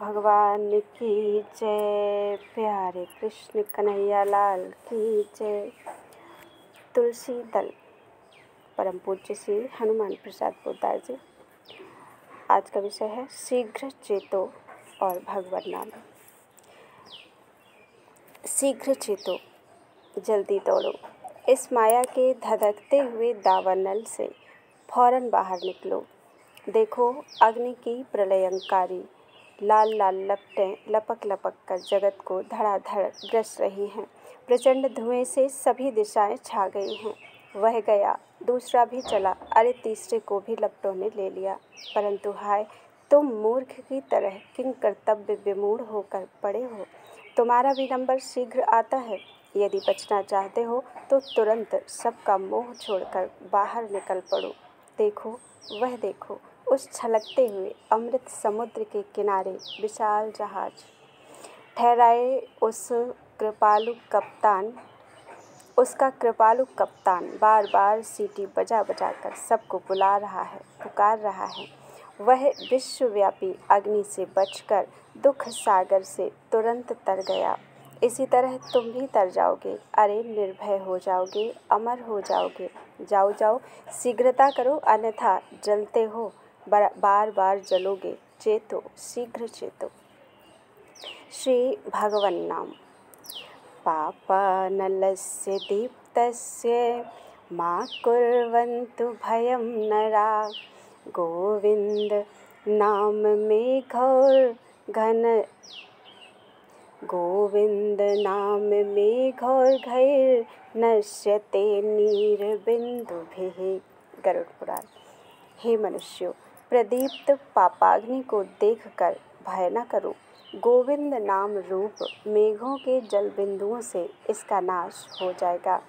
भगवान की जय। प्यारे कृष्ण कन्हैया लाल की जय। तुलसी दल परम पूज्य श्री हनुमान प्रसाद पोद्दार जी। आज का विषय है शीघ्र चेतो और भगवत नाम। शीघ्र चेतो, जल्दी दौड़ो, इस माया के धधकते हुए दावानल से फौरन बाहर निकलो। देखो, अग्नि की प्रलयंकारी लाल लाल लपटें लपक लपक कर जगत को धड़ाधड़ ग्रस रही हैं। प्रचंड धुएं से सभी दिशाएं छा गई हैं। वह गया, दूसरा भी चला, अरे तीसरे को भी लपटों ने ले लिया। परंतु हाय, तुम मूर्ख की तरह किंग कर्तव्य विमूढ़ होकर पड़े हो। तुम्हारा भी नंबर शीघ्र आता है। यदि बचना चाहते हो तो तुरंत सबका मोह छोड़कर बाहर निकल पड़ो। देखो, वह देखो, उस छलकते हुए अमृत समुद्र के किनारे विशाल जहाज ठहराए उसका कृपालु कप्तान बार बार सीटी बजा बजा कर सबको बुला रहा है, पुकार रहा है। वह विश्वव्यापी अग्नि से बचकर दुख सागर से तुरंत तर गया। इसी तरह तुम भी तर जाओगे। अरे निर्भय हो जाओगे, अमर हो जाओगे। जाओ जाओ, शीघ्रता करो, अन्यथा जलते हो, बार बार जलोगे। चेतो, शीघ्र चेतो। श्री भगवन् नाम। पापानलस्य दीप्तस्य मा कुर्वन्तु भयं नरा। गोविंद नाम मेघौर्घैर्नश्यते नीरबिन्दुभिः। गरुड़ पुराण। हे मनुष्यों, प्रदीप्त पापाग्नि को देखकर भय न करो। गोविंद नाम रूप मेघों के जल बिंदुओं से इसका नाश हो जाएगा।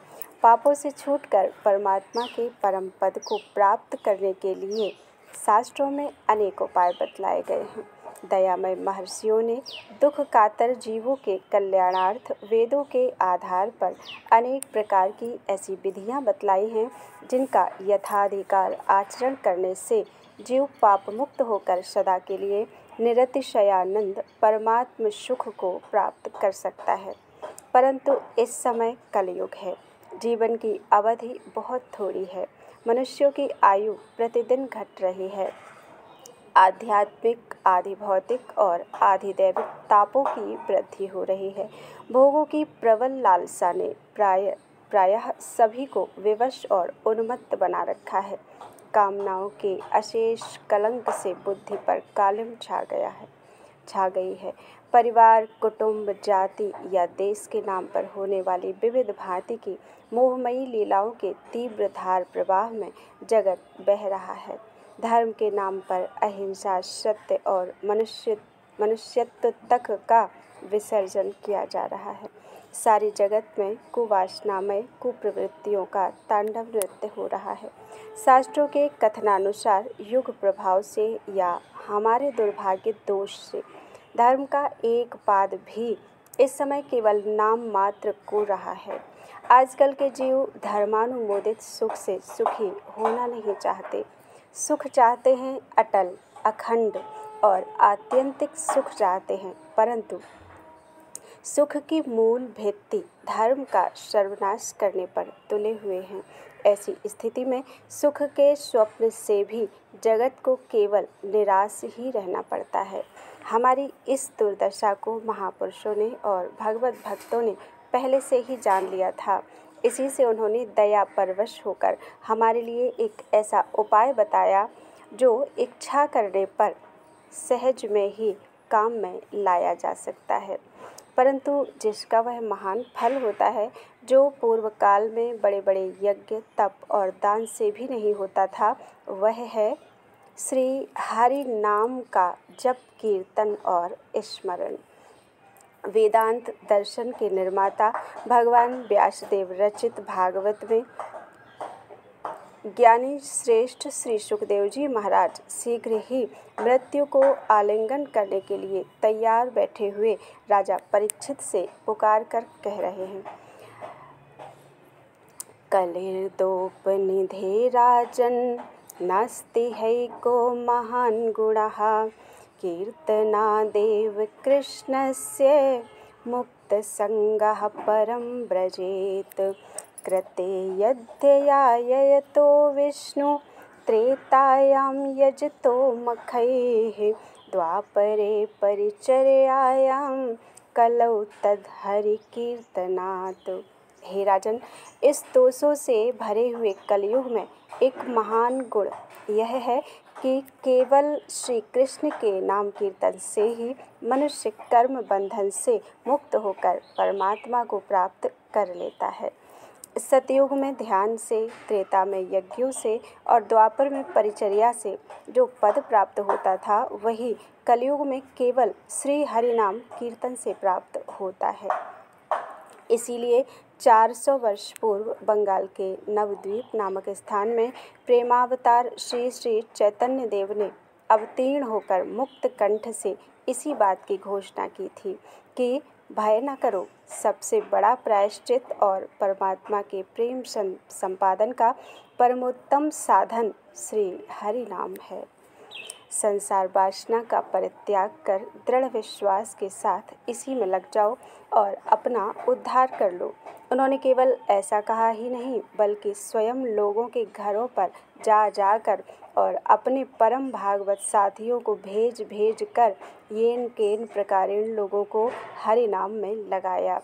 पापों से छूटकर परमात्मा के परम पद को प्राप्त करने के लिए शास्त्रों में अनेक उपाय बतलाए गए हैं। दयामय महर्षियों ने दुख कातर जीवों के कल्याणार्थ वेदों के आधार पर अनेक प्रकार की ऐसी विधियां बतलाई हैं जिनका यथाधिकार आचरण करने से जीव पाप मुक्त होकर सदा के लिए निरतिशयानंद परमात्म सुख को प्राप्त कर सकता है। परंतु इस समय कलयुग है। जीवन की अवधि बहुत थोड़ी है। मनुष्यों की आयु प्रतिदिन घट रही है। आध्यात्मिक, आधि भौतिक और आधि दैविक तापों की वृद्धि हो रही है। भोगों की प्रबल लालसा ने प्रायः सभी को विवश और उन्मत्त बना रखा है। कामनाओं के अशेष कलंक से बुद्धि पर कालिम छा गई है। परिवार, कुटुंब, जाति या देश के नाम पर होने वाली विविध भांति की मोहमयी लीलाओं के तीव्र धार प्रवाह में जगत बह रहा है। धर्म के नाम पर अहिंसा, सत्य और मनुष्यत्व तक का विसर्जन किया जा रहा है। सारी जगत में कुवासनामय कुप्रवृत्तियों का तांडव नृत्य हो रहा है। शास्त्रों के कथनानुसार युग प्रभाव से या हमारे दुर्भाग्य दोष से धर्म का एक पाद भी इस समय केवल नाम मात्र को रहा है। आजकल के जीव धर्मानुमोदित सुख से सुखी होना नहीं चाहते। सुख चाहते हैं, अटल, अखंड और आत्यंतिक सुख चाहते हैं, परंतु सुख की मूल भित्ति धर्म का सर्वनाश करने पर तुले हुए हैं। ऐसी स्थिति में सुख के स्वप्न से भी जगत को केवल निराश ही रहना पड़ता है। हमारी इस दुर्दशा को महापुरुषों ने और भगवत भक्तों ने पहले से ही जान लिया था। इसी से उन्होंने दया परवश होकर हमारे लिए एक ऐसा उपाय बताया जो इच्छा करने पर सहज में ही काम में लाया जा सकता है, परंतु जिसका वह महान फल होता है जो पूर्व काल में बड़े बड़े यज्ञ, तप और दान से भी नहीं होता था। वह है श्री हरि नाम का जप, कीर्तन और स्मरण। वेदांत दर्शन के निर्माता भगवान व्यासदेव रचित भागवत में ज्ञानी श्रेष्ठ श्री सुखदेव जी महाराज शीघ्र ही मृत्यु को आलिंगन करने के लिए तैयार बैठे हुए राजा परीक्षित से पुकार कर कह रहे हैं। कलिर्दोपनिधे राजन् नास्ति हैको महान् गुणः कीर्तनादेव कृष्णस्य मुक्तसङ्गः परं व्रजेत्। कृते यद्ययायतो विष्णु त्रेतायां यजतो मखैः। द्वापरे परिचर्यायां कलौ तद्हरिकीर्तनात्। हे राजन, इस दोषों से भरे हुए कलयुग में एक महान गुण यह है कि केवल श्री कृष्ण के नाम कीर्तन से ही मनुष्य कर्म बंधन से मुक्त होकर परमात्मा को प्राप्त कर लेता है। सतयुग में ध्यान से, त्रेता में यज्ञों से और द्वापर में परिचर्या से जो पद प्राप्त होता था वही कलयुग में केवल श्री हरि नाम कीर्तन से प्राप्त होता है। इसीलिए 400 वर्ष पूर्व बंगाल के नवद्वीप नामक स्थान में प्रेमावतार श्री श्री चैतन्य देव ने अवतीर्ण होकर मुक्त कंठ से इसी बात की घोषणा की थी कि भय न करो, सबसे बड़ा प्रायश्चित और परमात्मा के प्रेम संपादन का परमोत्तम साधन श्री हरि नाम है। संसार वासना का परित्याग कर दृढ़ विश्वास के साथ इसी में लग जाओ और अपना उद्धार कर लो। उन्होंने केवल ऐसा कहा ही नहीं बल्कि स्वयं लोगों के घरों पर जा जाकर और अपने परम भागवत साथियों को भेज भेज कर येन केन प्रकारेण लोगों को हरि नाम में लगाया।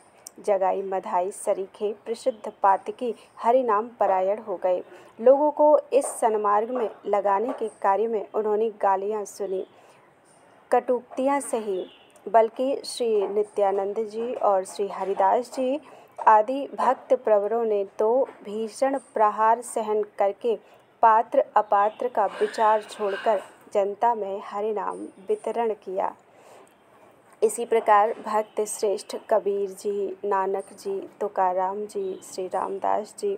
जगाई मधाई सरीखे प्रसिद्ध पातकी हरि नाम परायण हो गए। लोगों को इस सन्मार्ग में लगाने के कार्य में उन्होंने गालियाँ सुनी, कटुक्तियाँ सही, बल्कि श्री नित्यानंद जी और श्री हरिदास जी आदि भक्त प्रवरों ने तो भीषण प्रहार सहन करके पात्र अपात्र का विचार छोड़कर जनता में हरि नाम वितरण किया। इसी प्रकार भक्त श्रेष्ठ कबीर जी, नानक जी, तुकाराम जी, श्री रामदास जी,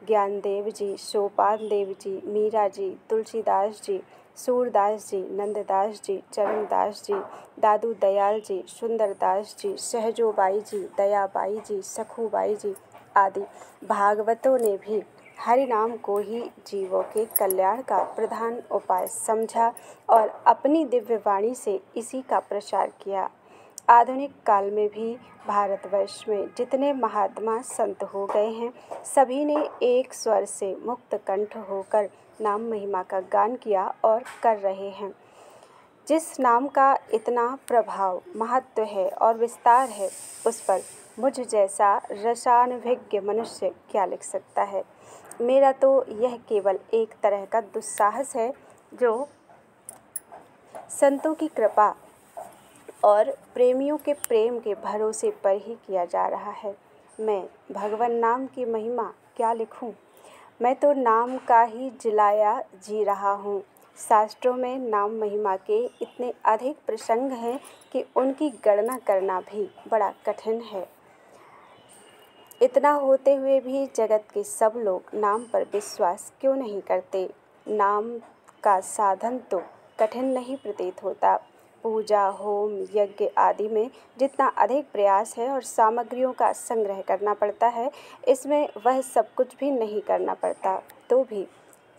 ज्ञानदेव जी, सोपान देव जी, मीरा जी, तुलसीदास जी, सूरदास जी, नंददास जी, चरणदास जी, दादू दयाल जी, सुंदरदास जी, सहजोबाई जी, दयाबाई जी, सखूबाई जी आदि भागवतों ने भी हरि नाम को ही जीवों के कल्याण का प्रधान उपाय समझा और अपनी दिव्य वाणी से इसी का प्रचार किया। आधुनिक काल में भी भारतवर्ष में जितने महात्मा संत हो गए हैं सभी ने एक स्वर से मुक्त कंठ होकर नाम महिमा का गान किया और कर रहे हैं। जिस नाम का इतना प्रभाव, महत्व है और विस्तार है उस पर मुझ जैसा रसानुभज्ञ मनुष्य क्या लिख सकता है। मेरा तो यह केवल एक तरह का दुस्साहस है जो संतों की कृपा और प्रेमियों के प्रेम के भरोसे पर ही किया जा रहा है। मैं भगवान नाम की महिमा क्या लिखूं? मैं तो नाम का ही जिलाया जी रहा हूँ। शास्त्रों में नाम महिमा के इतने अधिक प्रसंग हैं कि उनकी गणना करना भी बड़ा कठिन है। इतना होते हुए भी जगत के सब लोग नाम पर विश्वास क्यों नहीं करते? नाम का साधन तो कठिन नहीं प्रतीत होता। पूजा, होम, यज्ञ आदि में जितना अधिक प्रयास है और सामग्रियों का संग्रह करना पड़ता है, इसमें वह सब कुछ भी नहीं करना पड़ता। तो भी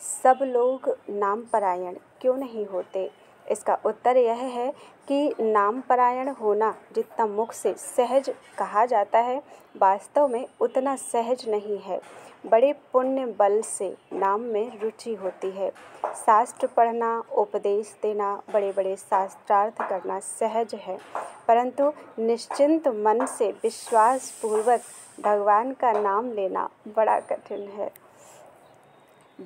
सब लोग नाम परायण क्यों नहीं होते? इसका उत्तर यह है कि नाम परायण होना जितना मुख से सहज कहा जाता है, वास्तव में उतना सहज नहीं है। बड़े पुण्य बल से नाम में रुचि होती है। शास्त्र पढ़ना, उपदेश देना, बड़े बड़े शास्त्रार्थ करना सहज है, परंतु निश्चिंत मन से विश्वास पूर्वक भगवान का नाम लेना बड़ा कठिन है।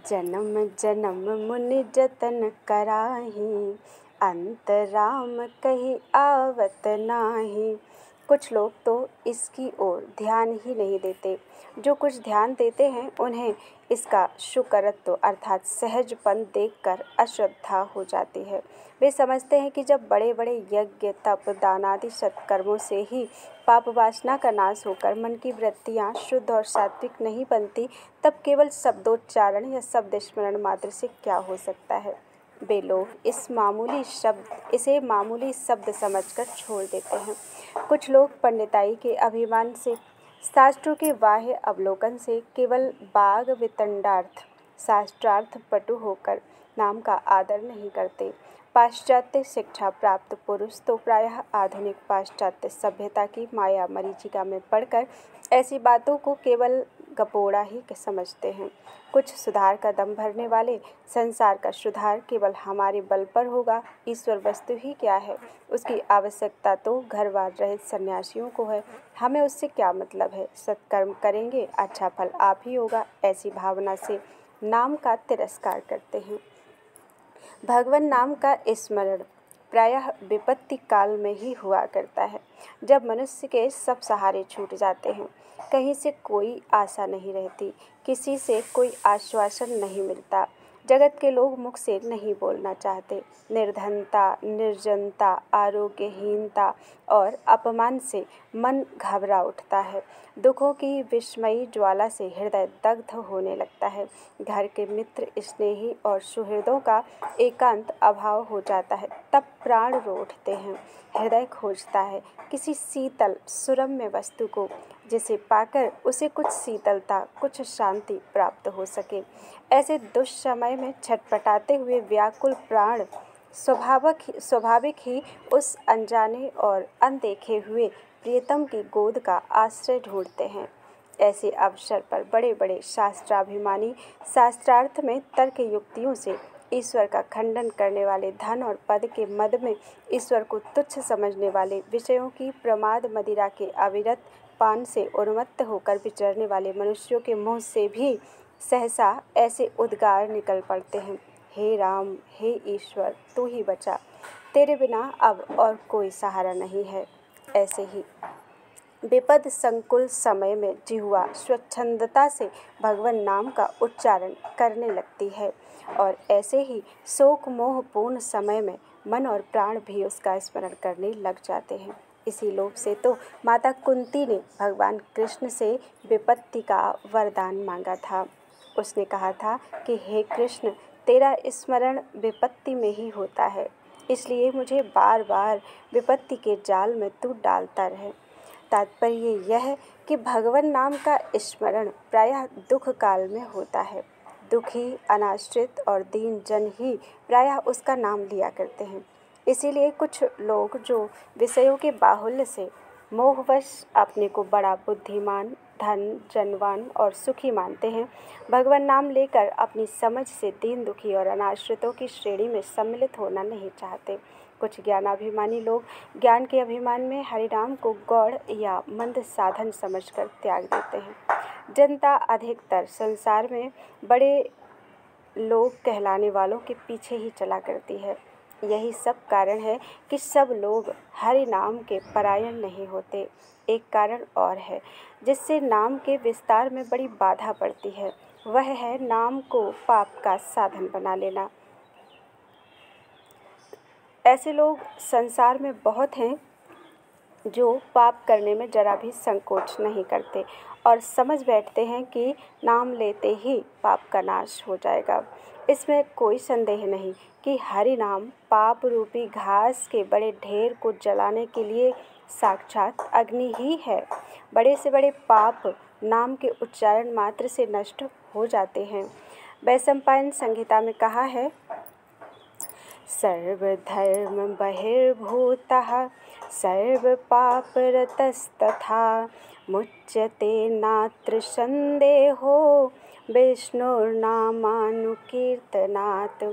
जन्म जन्म मुनि जतन कराही, अंत राम कही आवत नाही। कुछ लोग तो इसकी ओर ध्यान ही नहीं देते। जो कुछ ध्यान देते हैं उन्हें इसका शुकरत्व अर्थात सहजपन देखकर अश्रद्धा हो जाती है। वे समझते हैं कि जब बड़े बड़े यज्ञ, तप, दान आदि सत्कर्मों से ही पाप वासना का नाश होकर मन की वृत्तियाँ शुद्ध और सात्विक नहीं बनती, तब केवल शब्दोच्चारण या शब्द स्मरण मात्र से क्या हो सकता है। वे लोग इसे मामूली शब्द समझकर छोड़ देते हैं। कुछ लोग पंडिताई के अभिमान से, शास्त्रों के बाह्य अवलोकन से, केवल बाग वितंडार्थ शास्त्रार्थ पटु होकर नाम का आदर नहीं करते। पाश्चात्य शिक्षा प्राप्त पुरुष तो प्रायः आधुनिक पाश्चात्य सभ्यता की माया मरीचिका में पड़कर ऐसी बातों को केवल गपोड़ा ही समझते हैं। कुछ सुधार का दम भरने वाले संसार का सुधार केवल हमारे बल पर होगा। ईश्वर वस्तु ही क्या है, उसकी आवश्यकता तो घरबार रहित सन्यासियों को है। हमें उससे क्या मतलब है, सत्कर्म करेंगे अच्छा फल आप ही होगा, ऐसी भावना से नाम का तिरस्कार करते हैं। भगवान नाम का स्मरण प्रायः विपत्ति काल में ही हुआ करता है, जब मनुष्य के सब सहारे छूट जाते हैं। कहीं से कोई आशा नहीं रहती, किसी से कोई आश्वासन नहीं मिलता। जगत के लोग मुख से नहीं बोलना चाहते। निर्धनता, निर्जनता, आरोग्यहीनता और अपमान से मन घबरा उठता है। दुखों की विस्मयी ज्वाला से हृदय दग्ध होने लगता है। घर के मित्र, स्नेही और सुहृदों का एकांत अभाव हो जाता है, तब प्राण रो उठते हैं। हृदय खोजता है किसी शीतल सुरम्य वस्तु को, जिसे पाकर उसे कुछ शीतलता, कुछ शांति प्राप्त हो सके। ऐसे दुष्समय में छटपटाते हुए व्याकुल प्राण स्वाभाविक ही उस अनजाने और अनदेखे हुए प्रियतम की गोद का आश्रय ढूंढते हैं। ऐसे अवसर पर बड़े बड़े शास्त्राभिमानी शास्त्रार्थ में तर्क युक्तियों से ईश्वर का खंडन करने वाले, धन और पद के मद में ईश्वर को तुच्छ समझने वाले, विषयों की प्रमाद मदिरा के अविरत पान से उन्मत्त होकर विचरने वाले मनुष्यों के मुँह से भी सहसा ऐसे उद्गार निकल पड़ते हैं, हे राम, हे ईश्वर, तू ही बचा, तेरे बिना अब और कोई सहारा नहीं है। ऐसे ही विपद संकुल समय में जिह्वा स्वच्छंदता से भगवान नाम का उच्चारण करने लगती है, और ऐसे ही शोक मोहपूर्ण समय में मन और प्राण भी उसका स्मरण करने लग जाते हैं। इसी लोभ से तो माता कुंती ने भगवान कृष्ण से विपत्ति का वरदान मांगा था। उसने कहा था कि हे कृष्ण, तेरा स्मरण विपत्ति में ही होता है, इसलिए मुझे बार बार विपत्ति के जाल में तू डालता रहे। तात्पर्य यह है कि भगवान नाम का स्मरण प्रायः दुख काल में होता है। दुखी, अनाश्रित और दीन जन ही प्रायः उसका नाम लिया करते हैं। इसीलिए कुछ लोग जो विषयों के बाहुल्य से मोहवश अपने को बड़ा बुद्धिमान, धन, जनवान और सुखी मानते हैं, भगवान नाम लेकर अपनी समझ से दीन, दुखी और अनाश्रितों की श्रेणी में सम्मिलित होना नहीं चाहते। कुछ ज्ञानाभिमानी लोग ज्ञान के अभिमान में हरिनाम को गौड़ या मंद साधन समझकर त्याग देते हैं। जनता अधिकतर संसार में बड़े लोग कहलाने वालों के पीछे ही चला करती है। यही सब कारण है कि सब लोग हरि नाम के परायण नहीं होते। एक कारण और है जिससे नाम के विस्तार में बड़ी बाधा पड़ती है, वह है नाम को पाप का साधन बना लेना। ऐसे लोग संसार में बहुत हैं जो पाप करने में जरा भी संकोच नहीं करते और समझ बैठते हैं कि नाम लेते ही पाप का नाश हो जाएगा। इसमें कोई संदेह नहीं कि हरि नाम पाप रूपी घास के बड़े ढेर को जलाने के लिए साक्षात अग्नि ही है। बड़े से बड़े पाप नाम के उच्चारण मात्र से नष्ट हो जाते हैं। वैशंपायन संहिता में कहा है, सर्वधर्म बहिर्भूतः सर्वपापरतस्तथा मुच्यते नात्र संदेहो विष्णुर्नामानुकीर्तनात्।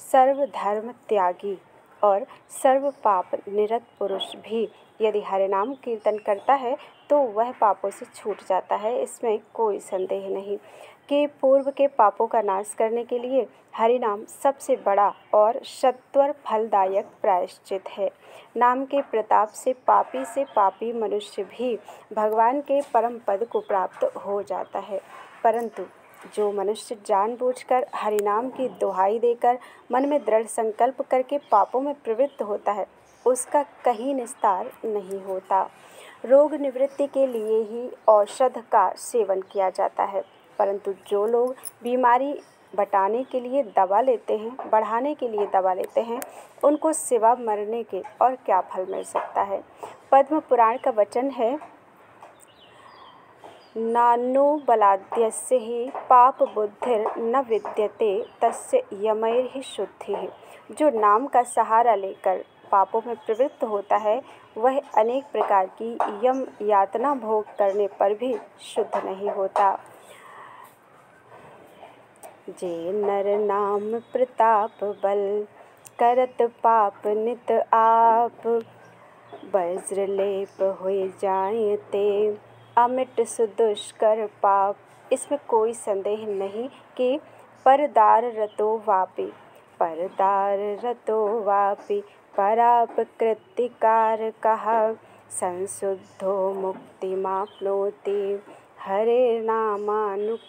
सर्वधर्म त्यागी और सर्व पाप निरत पुरुष भी यदि हरिनाम कीर्तन करता है तो वह पापों से छूट जाता है। इसमें कोई संदेह नहीं कि पूर्व के पापों का नाश करने के लिए हरिनाम सबसे बड़ा और सत्वर फलदायक प्रायश्चित है। नाम के प्रताप से पापी मनुष्य भी भगवान के परम पद को प्राप्त हो जाता है, परंतु जो मनुष्य जानबूझकर हरिनाम की दुहाई देकर मन में दृढ़ संकल्प करके पापों में प्रवृत्त होता है, उसका कहीं निस्तार नहीं होता। रोग निवृत्ति के लिए ही औषध का सेवन किया जाता है, परंतु जो लोग बीमारी बढ़ाने के लिए दवा लेते हैं, उनको सिवा मरने के और क्या फल मिल सकता है। पद्म पुराण का वचन है, नान्नो बलाद्यस्य हि पाप बुद्धिर न विद्यते तस्य यमैर्हि शुद्धिः। जो नाम का सहारा लेकर पापों में प्रवृत्त होता है वह अनेक प्रकार की यम यातना भोग करने पर भी शुद्ध नहीं होता। जे नर नाम प्रताप बल करत पाप नित आप वज्रलेप हुए जाए ते अमिट सुदुष्कर पाप। इसमें कोई संदेह नहीं कि परदार रतो वापि पराप कृतिकार कहा संशुद्धो मुक्तिमाप्नोति हरे नामानुकीर्तनात्।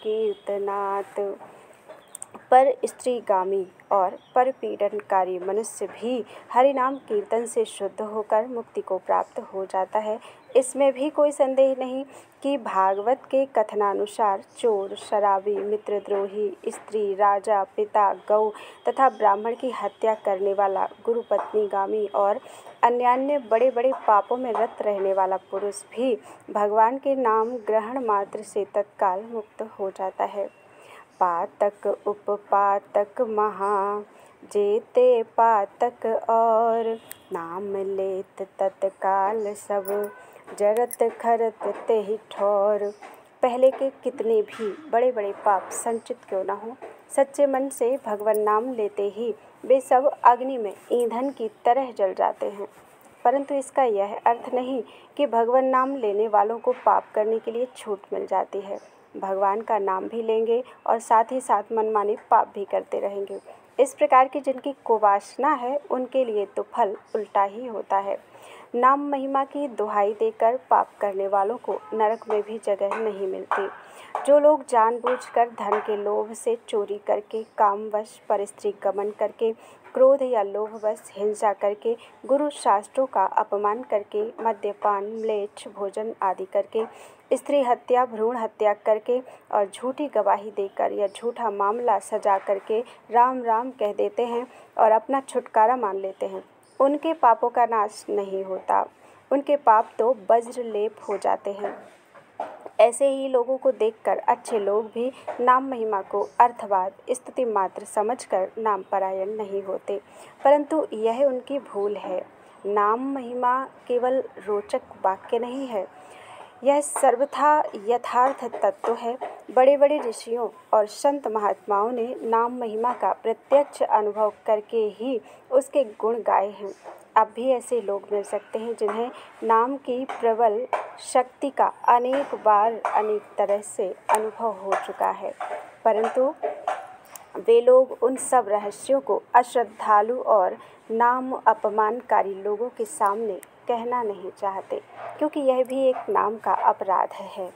पर स्त्रीगामी और परपीड़नकारी मनुष्य भी हरिनाम कीर्तन से शुद्ध होकर मुक्ति को प्राप्त हो जाता है। इसमें भी कोई संदेह नहीं कि भागवत के कथनानुसार चोर, शराबी, मित्रद्रोही, स्त्री, राजा, पिता, गौ तथा ब्राह्मण की हत्या करने वाला, गुरु पत्नीगामी और अन्यान्य बड़े बड़े पापों में रत रहने वाला पुरुष भी भगवान के नाम ग्रहण मात्र से तत्काल मुक्त हो जाता है। पातक उपपातक महा जेते पातक और नाम लेत तत्काल सब जरत खरत ते ही ठौर। पहले के कितने भी बड़े बड़े पाप संचित क्यों न हो, सच्चे मन से भगवान नाम लेते ही वे सब अग्नि में ईंधन की तरह जल जाते हैं। परंतु इसका यह अर्थ नहीं कि भगवान नाम लेने वालों को पाप करने के लिए छूट मिल जाती है। भगवान का नाम भी लेंगे और साथ ही साथ मनमाने पाप भी करते रहेंगे। इस प्रकार की जिनकी कुवासना है उनके लिए तो फल उल्टा ही होता है। नाम महिमा की दुहाई देकर पाप करने वालों को नरक में भी जगह नहीं मिलती। जो लोग जानबूझकर धन के लोभ से चोरी करके, कामवश परस्त्री गमन करके, क्रोध या लोभवश हिंसा करके, गुरु शास्त्रों का अपमान करके, मद्यपान, म्लेच्छ भोजन आदि करके, स्त्री हत्या, भ्रूण हत्या करके और झूठी गवाही देकर या झूठा मामला सजा करके राम राम कह देते हैं और अपना छुटकारा मान लेते हैं, उनके पापों का नाश नहीं होता। उनके पाप तो वज्रलेप हो जाते हैं। ऐसे ही लोगों को देखकर अच्छे लोग भी नाम महिमा को अर्थवाद, स्तुति मात्र समझकर नाम परायण नहीं होते, परंतु यह उनकी भूल है। नाम महिमा केवल रोचक वाक्य नहीं है, यह सर्वथा यथार्थ तत्व है। बड़े बड़े ऋषियों और संत महात्माओं ने नाम महिमा का प्रत्यक्ष अनुभव करके ही उसके गुण गाए हैं। अब भी ऐसे लोग मिल सकते हैं जिन्हें नाम की प्रबल शक्ति का अनेक बार अनेक तरह से अनुभव हो चुका है, परंतु वे लोग उन सब रहस्यों को अश्रद्धालु और नाम अपमानकारी लोगों के सामने कहना नहीं चाहते, क्योंकि यह भी एक नाम का अपराध है।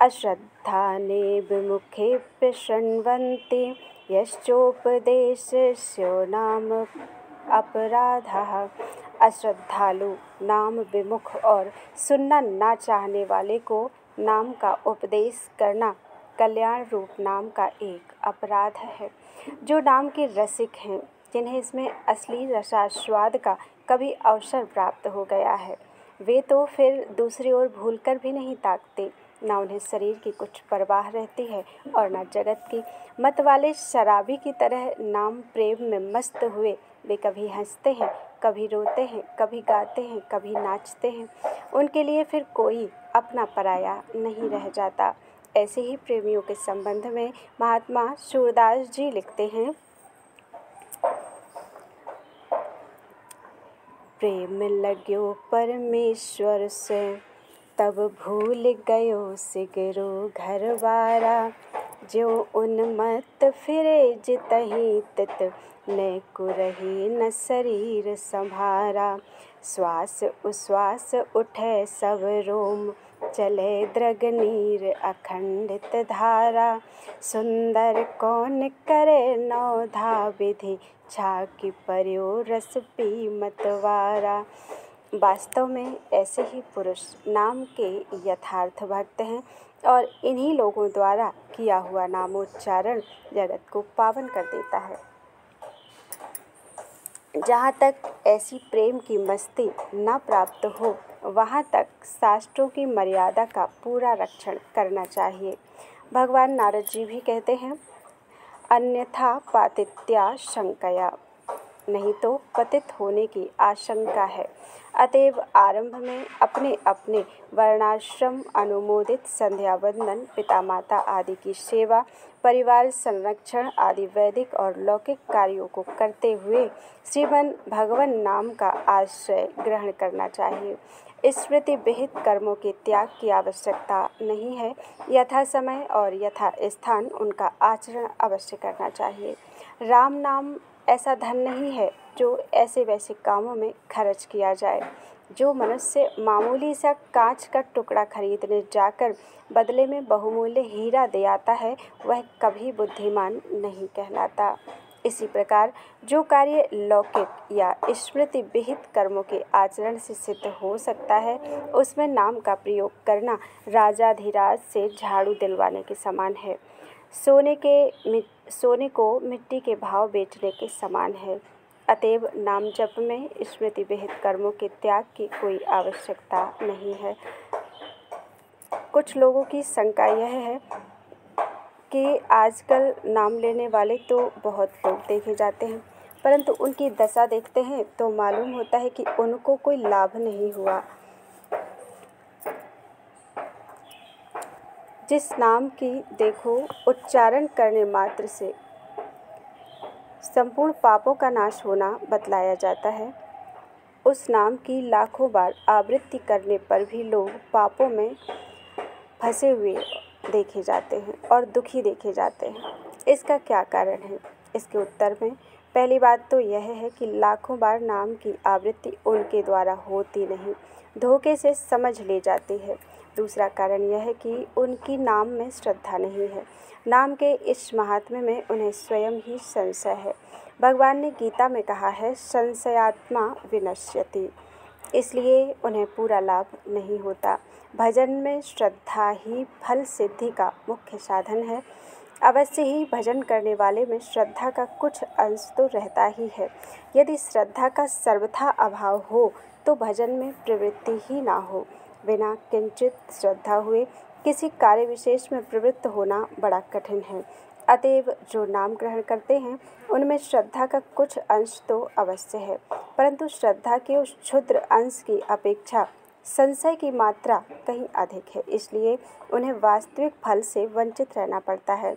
अश्रद्धाने विमुखे प्रशृण्वन्ति यश्चोपदेशस्यो नाम अपराधः। अश्रद्धालु, नाम विमुख और सुनना ना चाहने वाले को नाम का उपदेश करना कल्याण रूप नाम का एक अपराध है। जो नाम के रसिक हैं, जिन्हें इसमें असली रसास्वाद का कभी अवसर प्राप्त हो गया है, वे तो फिर दूसरी ओर भूलकर भी नहीं ताकते। न उन्हें शरीर की कुछ परवाह रहती है और न जगत की। मत वाले शराबी की तरह नाम प्रेम में मस्त हुए वे कभी हंसते हैं, कभी रोते हैं, कभी गाते हैं, कभी नाचते हैं। उनके लिए फिर कोई अपना पराया नहीं रह जाता। ऐसे ही प्रेमियों के संबंध में महात्मा सूरदास जी लिखते हैं, प्रेम लग्यो परमेश्वर से तब भूल गयो सिगरो घरवारा। जो उन्मत्त फिरे जितहि तित न कुरही न शरीर संभारा। श्वास उश्वास उठे सब रोम चले द्रग नीर अखंडित धारा। सुंदर कौन करे नौधा विधि छाकी पर्यो रस पी मतवारा। वास्तव में ऐसे ही पुरुष नाम के यथार्थ भक्त हैं और इन्हीं लोगों द्वारा किया हुआ नामोच्चारण जगत को पावन कर देता है। जहाँ तक ऐसी प्रेम की मस्ती न प्राप्त हो वहाँ तक शास्त्रों की मर्यादा का पूरा रक्षण करना चाहिए। भगवान नारद जी भी कहते हैं, अन्यथा पातित्या शंकया, नहीं तो पतित होने की आशंका है। अतएव आरंभ में अपने अपने वर्णाश्रम अनुमोदित संध्या वंदन, पिता माता आदि की सेवा, परिवार संरक्षण आदि वैदिक और लौकिक कार्यों को करते हुए श्रीमन भगवन नाम का आश्रय ग्रहण करना चाहिए। स्मृति विहित कर्मों के त्याग की आवश्यकता नहीं है। यथा समय और यथा स्थान उनका आचरण अवश्य करना चाहिए। राम नाम ऐसा धन नहीं है जो ऐसे वैसे कामों में खर्च किया जाए। जो मनुष्य मामूली सा कांच का टुकड़ा खरीदने जाकर बदले में बहुमूल्य हीरा दे आता है, वह कभी बुद्धिमान नहीं कहलाता। इसी प्रकार जो कार्य लौकिक या स्मृति विहित कर्मों के आचरण से सिद्ध हो सकता है, उसमें नाम का प्रयोग करना राजाधिराज से झाड़ू दिलवाने के समान है। सोने को मिट्टी के भाव बेचने के समान है। अतएव नाम जप में स्मृति विहित कर्मों के त्याग की कोई आवश्यकता नहीं है। कुछ लोगों की शंका यह है कि आजकल नाम लेने वाले तो बहुत लोग देखे जाते हैं, परंतु उनकी दशा देखते हैं तो मालूम होता है कि उनको कोई लाभ नहीं हुआ। जिस नाम की देखो उच्चारण करने मात्र से संपूर्ण पापों का नाश होना बतलाया जाता है, उस नाम की लाखों बार आवृत्ति करने पर भी लोग पापों में फंसे हुए देखे जाते हैं और दुखी देखे जाते हैं। इसका क्या कारण है? इसके उत्तर में पहली बात तो यह है कि लाखों बार नाम की आवृत्ति उनके द्वारा होती नहीं, धोखे से समझ ले जाती है। दूसरा कारण यह है कि उनकी नाम में श्रद्धा नहीं है। नाम के इस महात्म्य में उन्हें स्वयं ही संशय है। भगवान ने गीता में कहा है, संशयात्मा विनश्यति, इसलिए उन्हें पूरा लाभ नहीं होता। भजन में श्रद्धा ही फल सिद्धि का मुख्य साधन है। अवश्य ही भजन करने वाले में श्रद्धा का कुछ अंश तो रहता ही है। यदि श्रद्धा का सर्वथा अभाव हो तो भजन में प्रवृत्ति ही ना हो। बिना किंचित श्रद्धा हुए किसी कार्य विशेष में प्रवृत्त होना बड़ा कठिन है। अतएव जो नाम ग्रहण करते हैं उनमें श्रद्धा का कुछ अंश तो अवश्य है, परंतु श्रद्धा के उस क्षुद्र अंश की अपेक्षा संशय की मात्रा कहीं अधिक है, इसलिए उन्हें वास्तविक फल से वंचित रहना पड़ता है।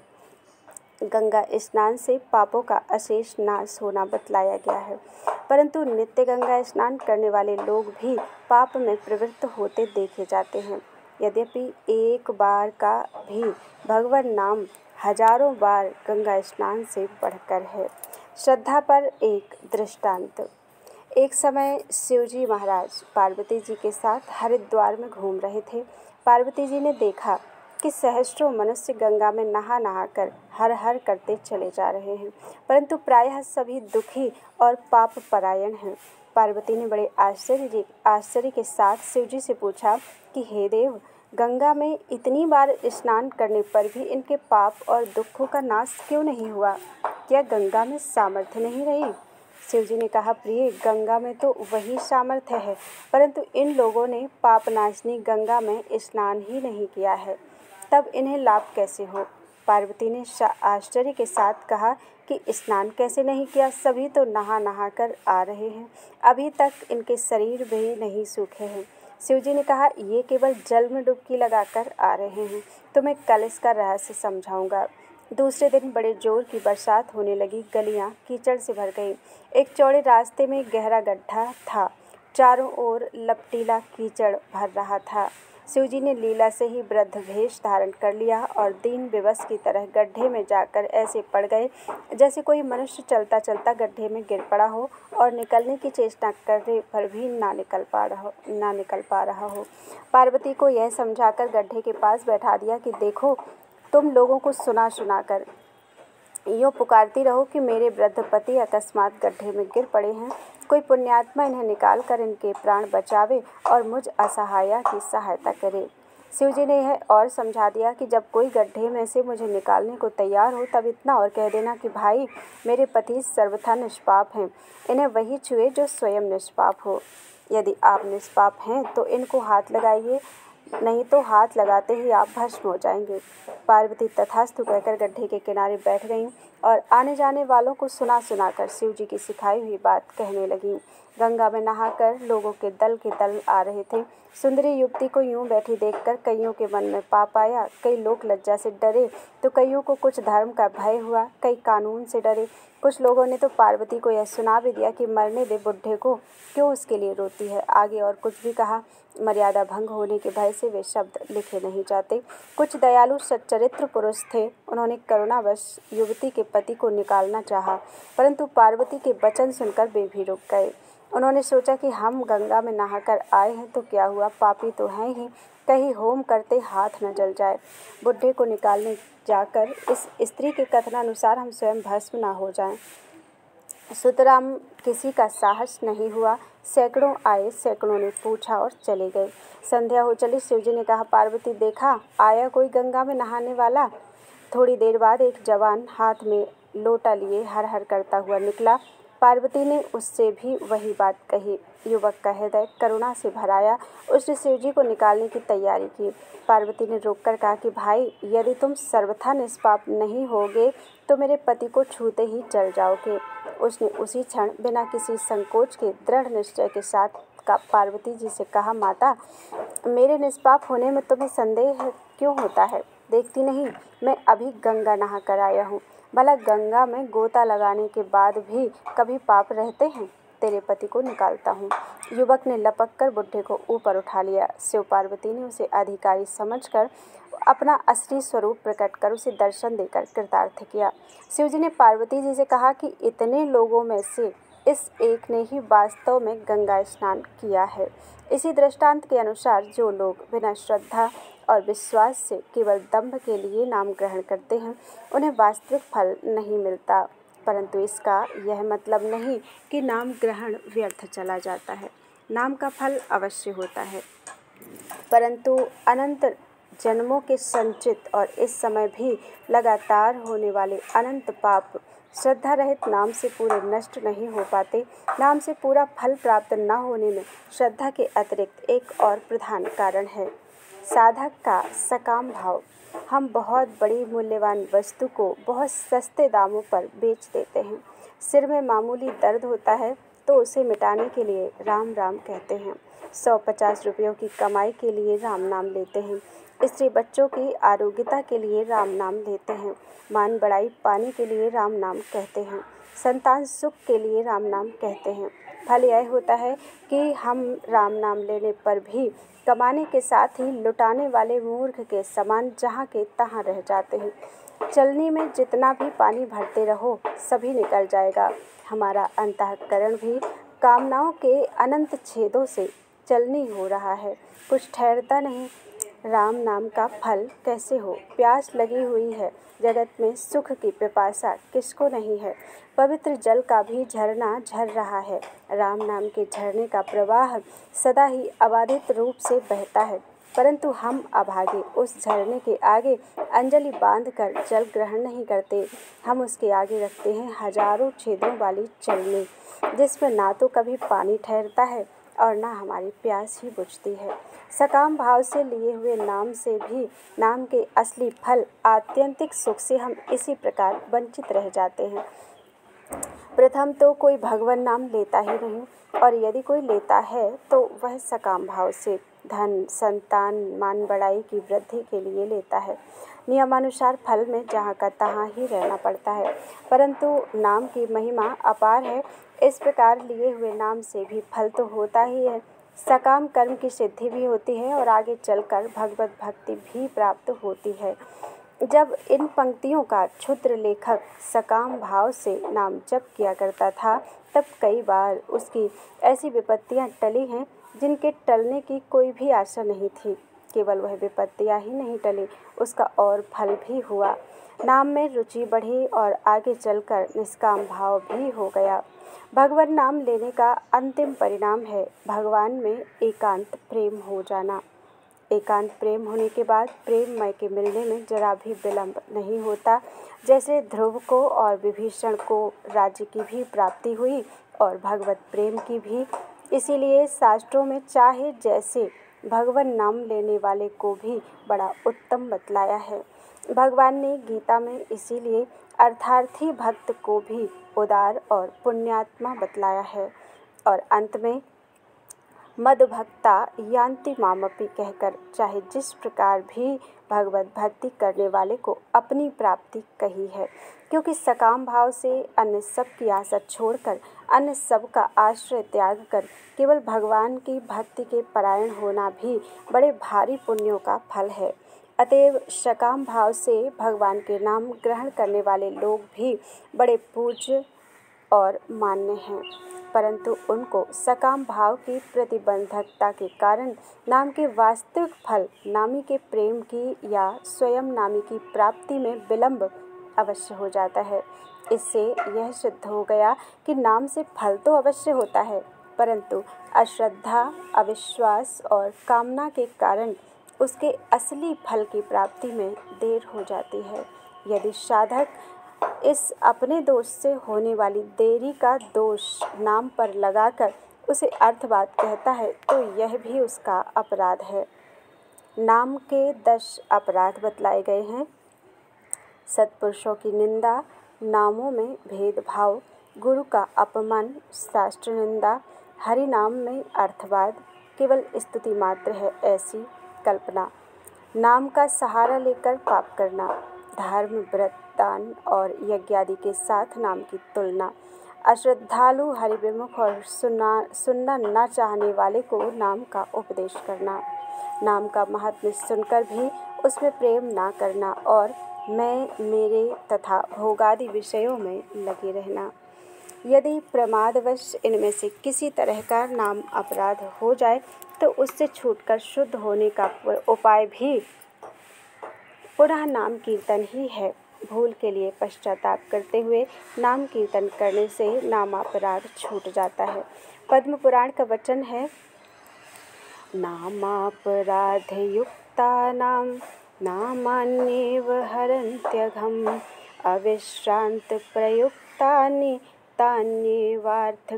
गंगा स्नान से पापों का अशेष नाश होना बतलाया गया है, परंतु नित्य गंगा स्नान करने वाले लोग भी पाप में प्रवृत्त होते देखे जाते हैं। यद्यपि एक बार का भी भगवान नाम हजारों बार गंगा स्नान से बढ़कर है। श्रद्धा पर एक दृष्टांत। एक समय शिवजी महाराज पार्वती जी के साथ हरिद्वार में घूम रहे थे। पार्वती जी ने देखा कि सहस्त्रों मनुष्य गंगा में नहा नहा कर हर हर करते चले जा रहे हैं, परंतु प्रायः सभी दुखी और पाप परायण हैं। पार्वती ने बड़े आश्चर्य के साथ शिवजी से पूछा कि हे देव, गंगा में इतनी बार स्नान करने पर भी इनके पाप और दुखों का नाश क्यों नहीं हुआ? क्या गंगा में सामर्थ्य नहीं रही? शिवजी ने कहा, प्रिय, गंगा में तो वही सामर्थ्य है, परंतु इन लोगों ने पापनाशनी गंगा में स्नान ही नहीं किया है, तब इन्हें लाभ कैसे हो? पार्वती ने आश्चर्य के साथ कहा कि स्नान कैसे नहीं किया? सभी तो नहा नहा कर आ रहे हैं, अभी तक इनके शरीर भी नहीं सूखे हैं। शिवजी ने कहा, ये केवल जल में डुबकी लगाकर आ रहे हैं, तो मैं कल इसका रहस्य समझाऊंगा। दूसरे दिन बड़े जोर की बरसात होने लगी। गलियां कीचड़ से भर गईं। एक चौड़े रास्ते में गहरा गड्ढा था, चारों ओर लपटीला कीचड़ भर रहा था। शिवजी ने लीला से ही वृद्ध वेश धारण कर लिया और दीन विवश की तरह गड्ढे में जाकर ऐसे पड़ गए जैसे कोई मनुष्य चलता चलता गड्ढे में गिर पड़ा हो और निकलने की चेष्टा करने पर भी ना निकल पा रहा हो। पार्वती को यह समझाकर गड्ढे के पास बैठा दिया कि देखो, तुम लोगों को सुना कर यूँ पुकारती रहो कि मेरे वृद्ध पति अकस्मात गड्ढे में गिर पड़े हैं, कोई पुण्यात्मा इन्हें निकाल कर इनके प्राण बचावे और मुझ असहाया की सहायता करे। शिवजी ने यह और समझा दिया कि जब कोई गड्ढे में से मुझे निकालने को तैयार हो तब इतना और कह देना कि भाई मेरे पति सर्वथा निष्पाप हैं, इन्हें वही छुए जो स्वयं निष्पाप हो। यदि आप निष्पाप हैं तो इनको हाथ लगाइए, नहीं तो हाथ लगाते ही आप भस्म हो जाएंगे। पार्वती तथास्तु कहकर गड्ढे के किनारे बैठ गईं और आने जाने वालों को सुना सुनाकर शिवजी की सिखाई हुई बात कहने लगीं। गंगा में नहाकर लोगों के दल आ रहे थे। सुंदरी युवती को यूं बैठी देखकर कईयों के मन में पाप आया। कई लोग लज्जा से डरे तो कईयों को कुछ धर्म का भय हुआ, कई कानून से डरे। कुछ लोगों ने तो पार्वती को यह सुना भी दिया कि मरने दे बुढ़े को, क्यों उसके लिए रोती है। आगे और कुछ भी कहा। मर्यादा भंग होने के भय से वे शब्द लिखे नहीं जाते। कुछ दयालु सच्चरित्र पुरुष थे, उन्होंने करुणावश युवती के पति को निकालना चाहा, परंतु पार्वती के वचन सुनकर वे भी रुक गए। उन्होंने सोचा कि हम गंगा में नहाकर आए हैं तो क्या हुआ, पापी तो हैं ही, कहीं होम करते हाथ न जल जाए। बुढ़े को निकालने जाकर इस स्त्री के कथनानुसार हम स्वयं भस्म न हो जाएं। सुतराम किसी का साहस नहीं हुआ। सैकड़ों आए, सैकड़ों ने पूछा और चले गए। संध्या हो चली। शिवजी ने कहा, पार्वती देखा आया कोई गंगा में नहाने वाला। थोड़ी देर बाद एक जवान हाथ में लोटा लिए हर हर करता हुआ निकला। पार्वती ने उससे भी वही बात कही। युवक का हृदय करुणा से भराया। उसने शिवजी को निकालने की तैयारी की। पार्वती ने रोककर कहा कि भाई, यदि तुम सर्वथा निष्पाप नहीं होगे तो मेरे पति को छूते ही जल जाओगे। उसने उसी क्षण बिना किसी संकोच के दृढ़ निश्चय के साथ पार्वती जी से कहा, माता, मेरे निष्पाप होने में तुम्हें संदेह क्यों होता है? देखती नहीं, मैं अभी गंगा नहा कर आया हूँ। भला गंगा में गोता लगाने के बाद भी कभी पाप रहते हैं? तेरे पति को निकालता हूँ। युवक ने लपक कर बुढ़े को ऊपर उठा लिया। शिव पार्वती ने उसे अधिकारी समझकर अपना असली स्वरूप प्रकट कर उसे दर्शन देकर कृतार्थ किया। शिवजी ने पार्वती जी से कहा कि इतने लोगों में से इस एक ने ही वास्तव में गंगा स्नान किया है। इसी दृष्टांत के अनुसार जो लोग बिना श्रद्धा और विश्वास से केवल दंभ के लिए नाम ग्रहण करते हैं, उन्हें वास्तविक फल नहीं मिलता। परंतु इसका यह मतलब नहीं कि नाम ग्रहण व्यर्थ चला जाता है। नाम का फल अवश्य होता है, परंतु अनंत जन्मों के संचित और इस समय भी लगातार होने वाले अनंत पाप श्रद्धा रहित नाम से पूरे नष्ट नहीं हो पाते। नाम से पूरा फल प्राप्त न होने में श्रद्धा के अतिरिक्त एक और प्रधान कारण है, साधक का सकाम भाव। हम बहुत बड़ी मूल्यवान वस्तु को बहुत सस्ते दामों पर बेच देते हैं। सिर में मामूली दर्द होता है तो उसे मिटाने के लिए राम राम कहते हैं। 150 रुपयों की कमाई के लिए राम नाम लेते हैं। स्त्री बच्चों की आरोग्यता के लिए राम नाम लेते हैं। मान बढ़ाई पाने के लिए राम नाम कहते हैं। संतान सुख के लिए राम नाम कहते हैं। फल यह होता है कि हम राम नाम लेने पर भी कमाने के साथ ही लुटाने वाले मूर्ख के समान जहाँ के तहाँ रह जाते हैं। चलनी में जितना भी पानी भरते रहो सभी निकल जाएगा। हमारा अंतःकरण भी कामनाओं के अनंत छेदों से चलनी हो रहा है, कुछ ठहरता नहीं। राम नाम का फल कैसे हो? प्यास लगी हुई है, जगत में सुख की पिपासा किसको नहीं है। पवित्र जल का भी झरना झर रहा है। राम नाम के झरने का प्रवाह सदा ही अबाधित रूप से बहता है, परंतु हम अभागे उस झरने के आगे अंजलि बांधकर जल ग्रहण नहीं करते। हम उसके आगे रखते हैं हजारों छेदों वाली चलनी, जिसमें ना तो कभी पानी ठहरता है और ना हमारी प्यास ही बुझती है। सकाम भाव से लिए हुए नाम से भी नाम के असली फल आत्यंतिक सुख से हम इसी प्रकार वंचित रह जाते हैं। प्रथम तो कोई भगवान नाम लेता ही नहीं, और यदि कोई लेता है तो वह सकाम भाव से धन, संतान, मान बढ़ाई की वृद्धि के लिए लेता है। नियमानुसार फल में जहाँ का तहाँ ही रहना पड़ता है, परंतु नाम की महिमा अपार है। इस प्रकार लिए हुए नाम से भी फल तो होता ही है, सकाम कर्म की सिद्धि भी होती है और आगे चलकर भगवत भक्ति भी प्राप्त होती है। जब इन पंक्तियों का क्षुद्र लेखक सकाम भाव से नाम जप किया करता था, तब कई बार उसकी ऐसी विपत्तियां टली हैं जिनके टलने की कोई भी आशा नहीं थी। केवल वह विपत्तियां ही नहीं टली, उसका और फल भी हुआ। नाम में रुचि बढ़ी और आगे चलकर निष्काम भाव भी हो गया। भगवान नाम लेने का अंतिम परिणाम है भगवान में एकांत प्रेम हो जाना। एकांत प्रेम होने के बाद प्रेममय के मिलने में जरा भी विलंब नहीं होता। जैसे ध्रुव को और विभीषण को राज्य की भी प्राप्ति हुई और भगवत प्रेम की भी, इसीलिए शास्त्रों में चाहे जैसे भगवान नाम लेने वाले को भी बड़ा उत्तम बतलाया है। भगवान ने गीता में इसीलिए अर्थार्थी भक्त को भी उदार और पुण्यात्मा बतलाया है और अंत में मद्भक्ता यान्ति मामपि कहकर चाहे जिस प्रकार भी भगवत भक्ति करने वाले को अपनी प्राप्ति कही है, क्योंकि सकाम भाव से अन्य सब की आशा छोड़कर अन्य सब का आश्रय त्याग कर केवल भगवान की भक्ति के परायण होना भी बड़े भारी पुण्यों का फल है। अतएव सकाम भाव से भगवान के नाम ग्रहण करने वाले लोग भी बड़े पूज्य और मान्य हैं, परंतु उनको सकाम भाव की प्रतिबंधकता के कारण नाम के वास्तविक फल नामी के प्रेम की या स्वयं नामी की प्राप्ति में विलंब अवश्य हो जाता है। इससे यह सिद्ध हो गया कि नाम से फल तो अवश्य होता है, परंतु अश्रद्धा, अविश्वास और कामना के कारण उसके असली फल की प्राप्ति में देर हो जाती है। यदि साधक इस अपने दोष से होने वाली देरी का दोष नाम पर लगाकर उसे अर्थवाद कहता है तो यह भी उसका अपराध है। नाम के 10 अपराध बतलाए गए हैं। सत्पुरुषों की निंदा, नामों में भेदभाव, गुरु का अपमान, शास्त्र निंदा, हरि नाम में अर्थवाद, केवल स्तुति मात्र है ऐसी कल्पना, नाम का सहारा लेकर पाप करना, धर्म, व्रत, दान और यज्ञ आदि के साथ नाम की तुलना, अश्रद्धालु, हरिविमुख और सुनना न चाहने वाले को नाम का उपदेश करना, नाम का महात्म्य सुनकर भी उसमें प्रेम ना करना और मैं, मेरे तथा भोगादि विषयों में लगे रहना। यदि प्रमादवश इनमें से किसी तरह का नाम अपराध हो जाए तो उससे छूटकर शुद्ध होने का उपाय भी पुनः नाम कीर्तन ही है। भूल के लिए पश्चाताप करते हुए नाम कीर्तन करने से नामापराध छूट जाता है। पद्म पुराण का वचन है, नामापराध युक्तानां नामान्येव हरन्त्यघम् अविश्रांत प्रयुक्तानि तान्येवार्थकराणि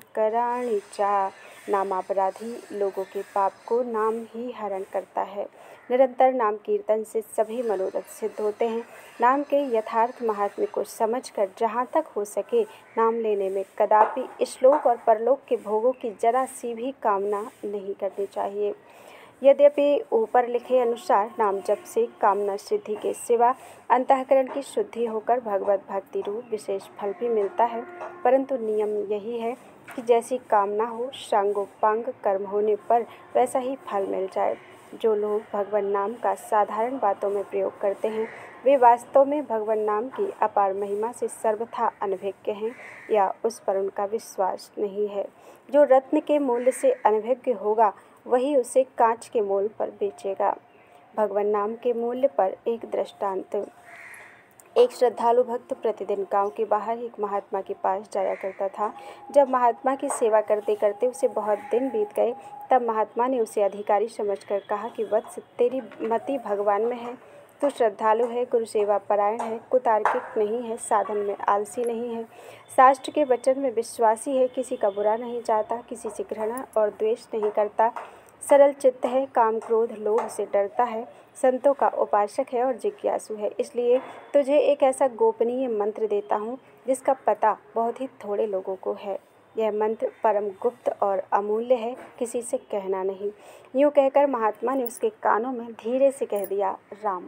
च। नामापराधी लोगों के पाप को नाम ही हरण करता है। निरंतर नाम कीर्तन से सभी मनोरथ सिद्ध होते हैं। नाम के यथार्थ महात्म्य को समझकर जहाँ तक हो सके नाम लेने में कदापि इहलोक और परलोक के भोगों की जरा सी भी कामना नहीं करनी चाहिए। यद्यपि ऊपर लिखे अनुसार नाम जप से कामना सिद्धि के सिवा अंतःकरण की शुद्धि होकर भगवत भक्ति रूप विशेष फल भी मिलता है, परंतु नियम यही है कि जैसी कामना हो सांगोपांग कर्म होने पर वैसा ही फल मिल जाए। जो लोग भगवान नाम का साधारण बातों में प्रयोग करते हैं वे वास्तव में भगवान नाम की अपार महिमा से सर्वथा अनभिज्ञ हैं या उस पर उनका विश्वास नहीं है। जो रत्न के मूल्य से अनभिज्ञ होगा वही उसे कांच के मोल पर बेचेगा। भगवान नाम के मूल्य पर एक दृष्टांत। एक श्रद्धालु भक्त प्रतिदिन गांव के बाहर एक महात्मा के पास जाया करता था। जब महात्मा की सेवा करते करते उसे बहुत दिन बीत गए तब महात्मा ने उसे अधिकारी समझकर कहा कि वत्स, तेरी मति भगवान में है। तू श्रद्धालु है, गुरु सेवा परायण है, कुतार्किक नहीं है, साधन में आलसी नहीं है, शास्त्र के वचन में विश्वासी है, किसी का बुरा नहीं चाहता, किसी से घृणा और द्वेष नहीं करता, सरल चित्त है, काम क्रोध लोभ से डरता है, संतों का उपासक है और जिज्ञासु है। इसलिए तुझे एक ऐसा गोपनीय मंत्र देता हूँ जिसका पता बहुत ही थोड़े लोगों को है। यह मंत्र परम गुप्त और अमूल्य है, किसी से कहना नहीं। यूँ कहकर महात्मा ने उसके कानों में धीरे से कह दिया, राम।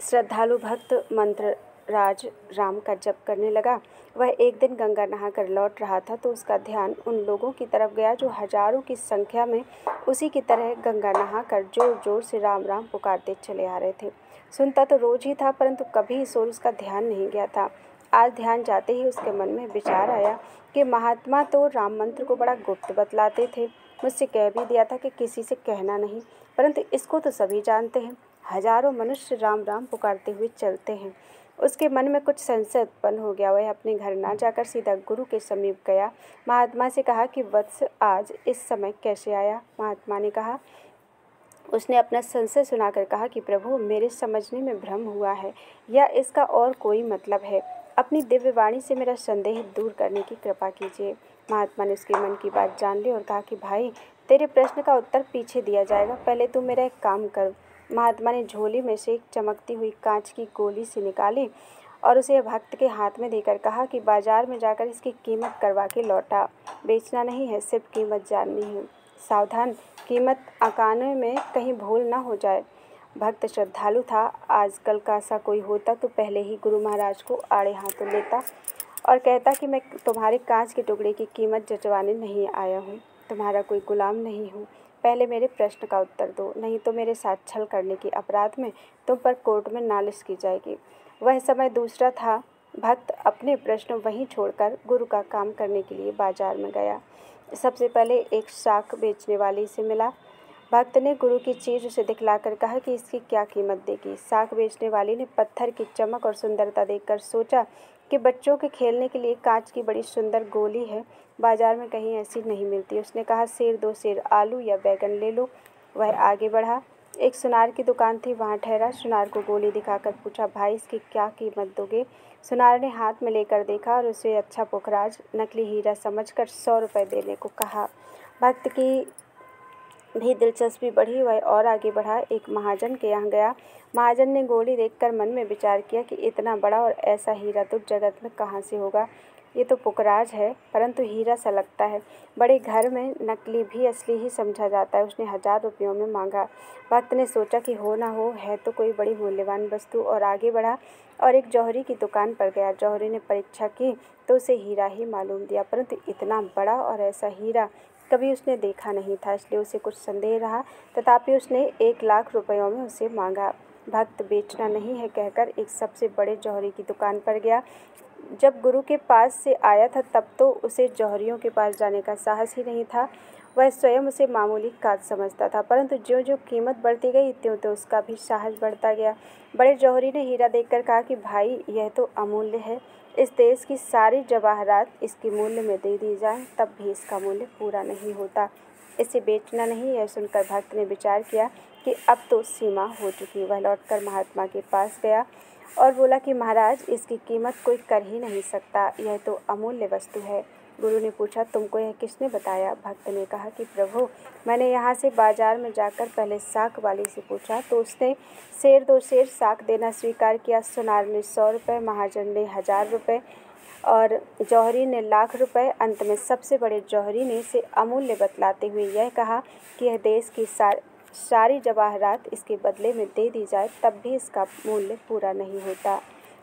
श्रद्धालु भक्त मंत्र राज राम का जप करने लगा। वह एक दिन गंगा नहाकर लौट रहा था तो उसका ध्यान उन लोगों की तरफ गया जो हजारों की संख्या में उसी की तरह गंगा नहाकर जोर जोर से राम राम पुकारते चले आ रहे थे। सुनता तो रोज ही था परंतु कभी इस ओर उसका ध्यान नहीं गया था। आज ध्यान जाते ही उसके मन में विचार आया कि महात्मा तो राम मंत्र को बड़ा गुप्त बतलाते थे। मुझसे कह भी दिया था कि किसी से कहना नहीं, परंतु इसको तो सभी जानते हैं। हजारों मनुष्य राम राम पुकारते हुए चलते हैं। उसके मन में कुछ संशय उत्पन्न हो गया। वह अपने घर ना जाकर सीधा गुरु के समीप गया। महात्मा से कहा कि वत्स, आज इस समय कैसे आया? महात्मा ने कहा, उसने अपना संशय सुनाकर कहा कि प्रभु, मेरे समझने में भ्रम हुआ है या इसका और कोई मतलब है। अपनी दिव्य वाणी से मेरा संदेह दूर करने की कृपा कीजिए। महात्मा ने उसके मन की बात जान ली और कहा कि भाई, तेरे प्रश्न का उत्तर पीछे दिया जाएगा, पहले तू मेरा एक काम कर। महात्मा ने झोली में से एक चमकती हुई कांच की गोली सी निकाली और उसे भक्त के हाथ में देकर कहा कि बाजार में जाकर इसकी कीमत करवा के लौटा। बेचना नहीं है, सिर्फ कीमत जाननी है। सावधान, कीमत आंकाने में कहीं भूल ना हो जाए। भक्त श्रद्धालु था। आजकल का सा कोई होता तो पहले ही गुरु महाराज को आड़े हाथों लेता और कहता कि मैं तुम्हारे कांच के टुकड़े की कीमत जचवाने नहीं आया हूँ, तुम्हारा कोई गुलाम नहीं हूँ। पहले मेरे प्रश्न का उत्तर दो, नहीं तो मेरे साथ छल करने के अपराध में तुम पर कोर्ट में नालिश की जाएगी। वह समय दूसरा था। भक्त अपने प्रश्न वहीं छोड़कर गुरु का काम करने के लिए बाजार में गया। सबसे पहले एक शाक बेचने वाली से मिला। भक्त ने गुरु की चीज उसे दिखलाकर कहा कि इसकी क्या कीमत देगी। शाक बेचने वाली ने पत्थर की चमक और सुंदरता देखकर सोचा कि बच्चों के खेलने के लिए कांच की बड़ी सुंदर गोली है, बाजार में कहीं ऐसी नहीं मिलती। उसने कहा, सेर दो सेर आलू या बैगन ले लो। वह आगे बढ़ा। एक सुनार की दुकान थी, वहाँ ठहरा। सुनार को गोली दिखाकर पूछा, भाई इसकी क्या कीमत दोगे? सुनार ने हाथ में लेकर देखा और उसे अच्छा पुखराज नकली हीरा समझकर 100 रुपये देने को कहा। भक्त की भी दिलचस्पी बढ़ी। वह और आगे बढ़ा। एक महाजन के यहाँ गया। महाजन ने गोली देखकर मन में विचार किया कि इतना बड़ा और ऐसा हीरा तो जगत में कहाँ से होगा। ये तो पुखराज है, परंतु हीरा सा लगता है। बड़े घर में नकली भी असली ही समझा जाता है। उसने 1000 रुपयों में मांगा। भक्त ने सोचा कि हो ना हो, है तो कोई बड़ी मूल्यवान वस्तु, और आगे बढ़ा और एक जौहरी की दुकान पर गया। जौहरी ने परीक्षा की तो उसे हीरा ही मालूम दिया, परंतु इतना बड़ा और ऐसा हीरा कभी उसने देखा नहीं था, इसलिए उसे कुछ संदेह रहा। तथापि उसने 1 लाख रुपयों में उसे मांगा। भक्त बेचना नहीं है कहकर एक सबसे बड़े जौहरी की दुकान पर गया। जब गुरु के पास से आया था तब तो उसे जौहरियों के पास जाने का साहस ही नहीं था। वह स्वयं उसे मामूली काज समझता था, परंतु ज्यों ज्यों कीमत बढ़ती गई त्यों त्यों उसका भी साहस बढ़ता गया। बड़े जौहरी ने हीरा देखकर कहा कि भाई, यह तो अमूल्य है। इस देश की सारी जवाहरात इसके मूल्य में दे दी जाए तब भी इसका मूल्य पूरा नहीं होता। इसे बेचना नहीं। यह सुनकर भक्त ने विचार किया कि अब तो सीमा हो चुकी। वह लौटकर महात्मा के पास गया और बोला कि महाराज, इसकी कीमत कोई कर ही नहीं सकता, यह तो अमूल्य वस्तु है। गुरु ने पूछा, तुमको यह किसने बताया? भक्त ने कहा कि प्रभु, मैंने यहाँ से बाजार में जाकर पहले साख वाली से पूछा तो उसने सेर दो सेर साख देना स्वीकार किया। सुनार ने 100 रुपये, महाजन ने 1000 रुपये और जौहरी ने 1 लाख रुपये। अंत में सबसे बड़े जौहरी ने इसे अमूल्य बतलाते हुए यह कहा कि यह देश की सारी जवाहरात इसके बदले में दे दी जाए तब भी इसका मूल्य पूरा नहीं होता।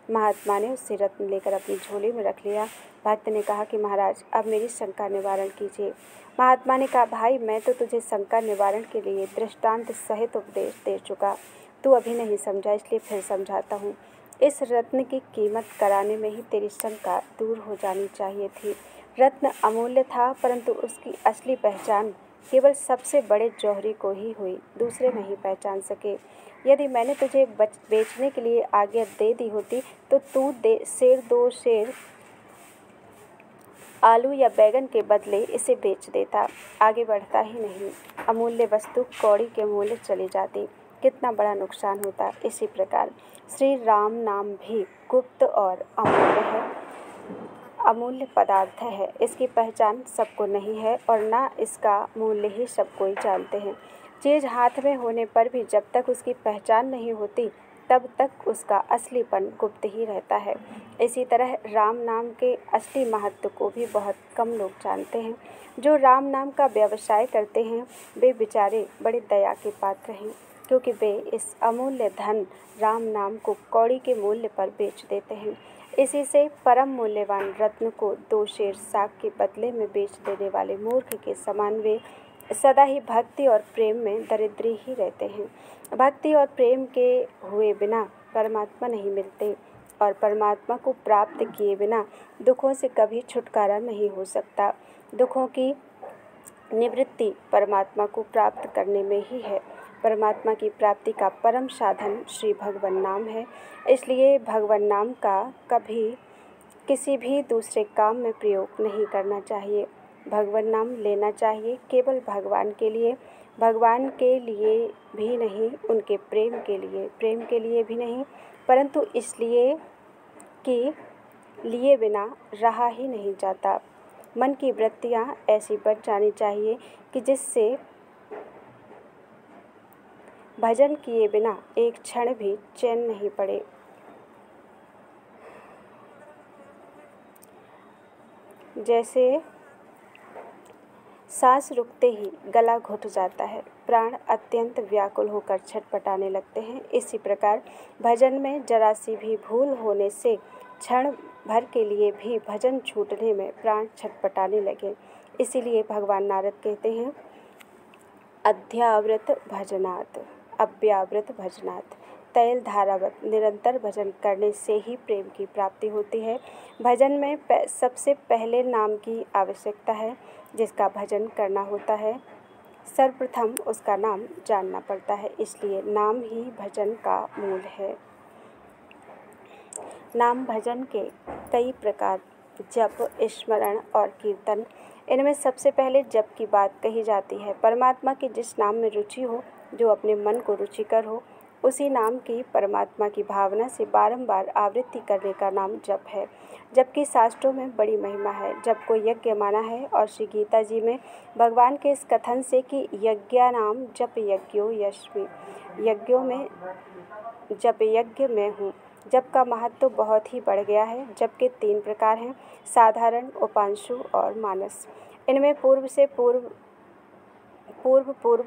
महात्मा ने उससे रत्न लेकर अपनी झोली में रख लिया। भक्त ने कहा कि महाराज, अब मेरी शंका निवारण कीजिए। महात्मा ने कहा, भाई, मैं तो तुझे शंका निवारण के लिए दृष्टांत सहित उपदेश दे चुका, तू अभी नहीं समझा, इसलिए फिर समझाता हूँ। इस रत्न की कीमत कराने में ही तेरी शंका दूर हो जानी चाहिए थी। रत्न अमूल्य था, परंतु उसकी असली पहचान केवल सबसे बड़े जौहरी को ही हुई, दूसरे नहीं पहचान सके। यदि मैंने तुझे बेचने के लिए आज्ञा दे दी होती तो तू सेर दो सेर आलू या बैगन के बदले इसे बेच देता, आगे बढ़ता ही नहीं। अमूल्य वस्तु कौड़ी के मूल्य चली जाती, कितना बड़ा नुकसान होता। इसी प्रकार श्री राम नाम भी गुप्त और अमूल्य है, अमूल्य पदार्थ है। इसकी पहचान सबको नहीं है और ना इसका मूल्य ही सब कोई जानते हैं। चीज़ हाथ में होने पर भी जब तक उसकी पहचान नहीं होती तब तक उसका असलीपन गुप्त ही रहता है। इसी तरह राम नाम के असली महत्व को भी बहुत कम लोग जानते हैं। जो राम नाम का व्यवसाय करते हैं वे बेचारे बड़े दया के पात्र हैं, क्योंकि वे इस अमूल्य धन राम नाम को कौड़ी के मूल्य पर बेच देते हैं। इसी से परम मूल्यवान रत्न को 2 शेर साग के बदले में बेच देने वाले मूर्ख के समान वे सदा ही भक्ति और प्रेम में दरिद्री ही रहते हैं। भक्ति और प्रेम के हुए बिना परमात्मा नहीं मिलते और परमात्मा को प्राप्त किए बिना दुखों से कभी छुटकारा नहीं हो सकता। दुखों की निवृत्ति परमात्मा को प्राप्त करने में ही है। परमात्मा की प्राप्ति का परम साधन श्री भगवान नाम है। इसलिए भगवान नाम का कभी किसी भी दूसरे काम में प्रयोग नहीं करना चाहिए। भगवान नाम लेना चाहिए केवल भगवान के लिए। भगवान के लिए भी नहीं, उनके प्रेम के लिए भी नहीं, परंतु इसलिए कि लिए बिना रहा ही नहीं जाता। मन की वृत्तियाँ ऐसी बन जानी चाहिए कि जिससे भजन किए बिना एक क्षण भी चैन नहीं पड़े। जैसे सांस रुकते ही गला घुट जाता है, प्राण अत्यंत व्याकुल होकर छटपटाने लगते हैं, इसी प्रकार भजन में जरा सी भी भूल होने से क्षण भर के लिए भी भजन छूटने में प्राण छटपटाने लगे। इसीलिए भगवान नारद कहते हैं, अध्यावृत भजनात् अव्यावृत भजनात्, तैल धारावत निरंतर भजन करने से ही प्रेम की प्राप्ति होती है। भजन में सबसे पहले नाम की आवश्यकता है। जिसका भजन करना होता है, सर्वप्रथम उसका नाम जानना पड़ता है, इसलिए नाम ही भजन का मूल है। नाम भजन के कई प्रकार, जप, स्मरण और कीर्तन। इनमें सबसे पहले जप की बात कही जाती है। परमात्मा की जिस नाम में रुचि हो, जो अपने मन को रुचिकर हो, उसी नाम की परमात्मा की भावना से बारंबार आवृत्ति करने का नाम जप है। जप की शास्त्रों में बड़ी महिमा है। जप को यज्ञ माना है और श्री गीता जी में भगवान के इस कथन से कि यज्ञानाम जप यज्ञो यस्मि, यज्ञों में जप यज्ञ में हूँ। जप का महत्व बहुत ही बढ़ गया है। जप के 3 प्रकार हैं, साधारण, उपांशु और मानस। इनमें पूर्व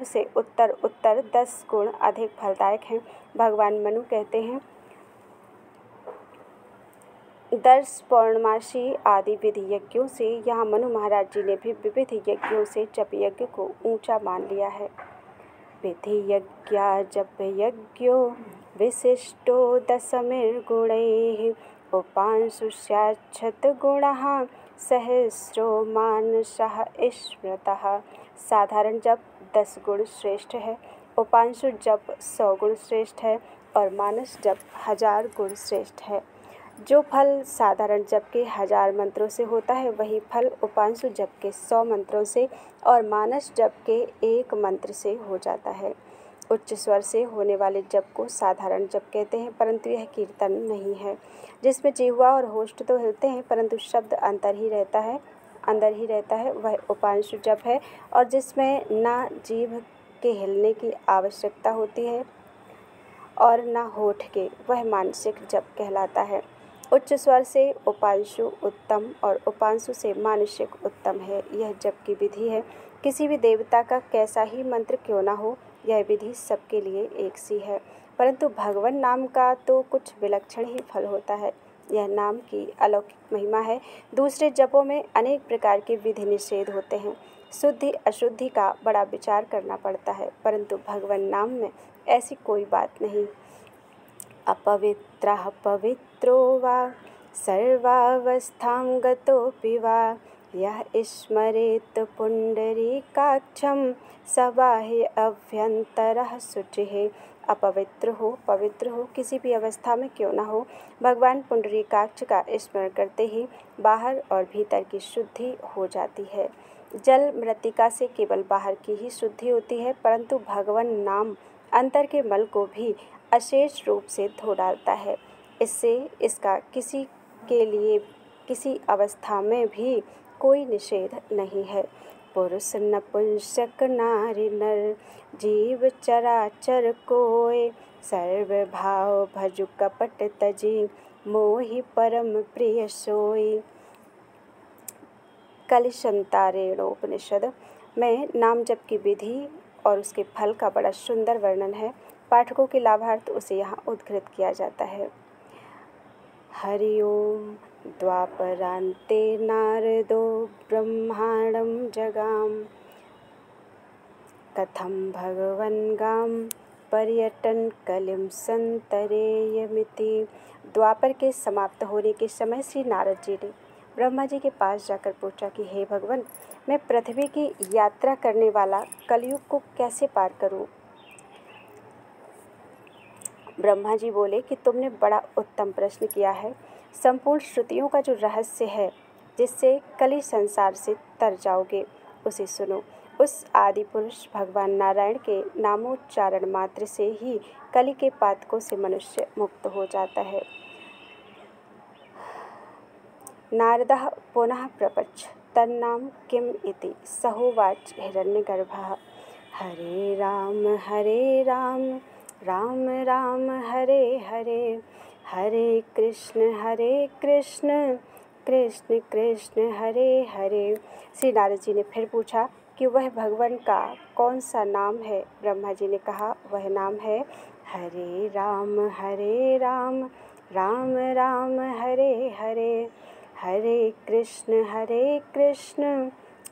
से उत्तर 10 गुण अधिक फलदायक हैं। भगवान मनु कहते हैं, दर्श पौर्णमासी आदि विधि यज्ञों से यहाँ मनु महाराज जी ने भी विविध यज्ञों से जप यज्ञ को ऊंचा मान लिया है। विधि यज्ञा जप यज्ञो विशिष्टो दशमिर्गुणैः, उपांशु स्याच्छत गुणः सहस्रो मानसः स्मृतः। साधारण जप 10 गुण श्रेष्ठ है, उपांशु जप 100 गुण श्रेष्ठ है और मानस जप 1000 गुण श्रेष्ठ है। जो फल साधारण जप के 1000 मंत्रों से होता है, वही फल उपांशु जप के 100 मंत्रों से और मानस जप के 1 मंत्र से हो जाता है। उच्च स्वर से होने वाले जप को साधारण जप कहते हैं, परंतु यह कीर्तन नहीं है, जिसमें जिह्वा और होष्ठ तो हिलते हैं परंतु शब्द अंदर ही रहता है, वह उपांशु जप है। और जिसमें ना जीभ के हिलने की आवश्यकता होती है और ना होठ के, वह मानसिक जप कहलाता है। उच्च स्वर से उपांशु उत्तम और उपांशु से मानसिक उत्तम है। यह जप की विधि है। किसी भी देवता का कैसा ही मंत्र क्यों ना हो, यह विधि सबके लिए एक सी है, परंतु भगवान नाम का तो कुछ विलक्षण ही फल होता है। यह नाम की अलौकिक महिमा है। दूसरे जपों में अनेक प्रकार के विधि निषेध होते हैं, शुद्धि अशुद्धि का बड़ा विचार करना पड़ता है, परंतु भगवान नाम में ऐसी कोई बात नहीं। अपवित्रः पवित्रो वा सर्वावस्थां गतोऽपि वा, यः स्मरेत् पुण्डरीकाक्षं स बाह्य अभ्यन्तरः शुचिः। अपवित्र हो, पवित्र हो, किसी भी अवस्था में क्यों ना हो, भगवान पुंडरीकाक्ष का स्मरण करते ही बाहर और भीतर की शुद्धि हो जाती है। जल मृत्तिका से केवल बाहर की ही शुद्धि होती है, परंतु भगवान नाम अंतर के मल को भी अशेष रूप से धो डालता है। इससे इसका किसी के लिए किसी अवस्था में भी कोई निषेध नहीं है। पुरुष नपुंसक नारी नर जीव चराचर कोय, सर्वभाव भजु कपट तजी मोहि परम प्रिय सोई। कलिशंतारेणोपनिषद में नाम जप की विधि और उसके फल का बड़ा सुंदर वर्णन है। पाठकों के लाभार्थ उसे यहाँ उद्धृत किया जाता है। हरि ओम। द्वापरान्ते नारदो ब्रह्मांडं जगाम, कथं भगवन् गां पर्यटन कलिं संतरेयमिति। द्वापर के समाप्त होने के समय श्री नारद जी ने ब्रह्मा जी के पास जाकर पूछा कि हे भगवान, मैं पृथ्वी की यात्रा करने वाला कलयुग को कैसे पार करूं? ब्रह्मा जी बोले कि तुमने बड़ा उत्तम प्रश्न किया है। संपूर्ण श्रुतियों का जो रहस्य है, जिससे कली संसार से तर जाओगे, उसे सुनो। उस आदि पुरुष भगवान नारायण के नामोच्चारण मात्र से ही कलि के पातकों से मनुष्य मुक्त हो जाता है। नारदः पुनः प्रपच्छ तन्नाम किम इति सहोवाच हिरण्यगर्भः। हरे राम राम राम हरे हरे, हरे कृष्ण कृष्ण कृष्ण हरे हरे। श्री नारद जी ने फिर पूछा कि वह भगवान का कौन सा नाम है। ब्रह्मा जी ने कहा वह नाम है हरे राम राम राम हरे हरे, हरे कृष्ण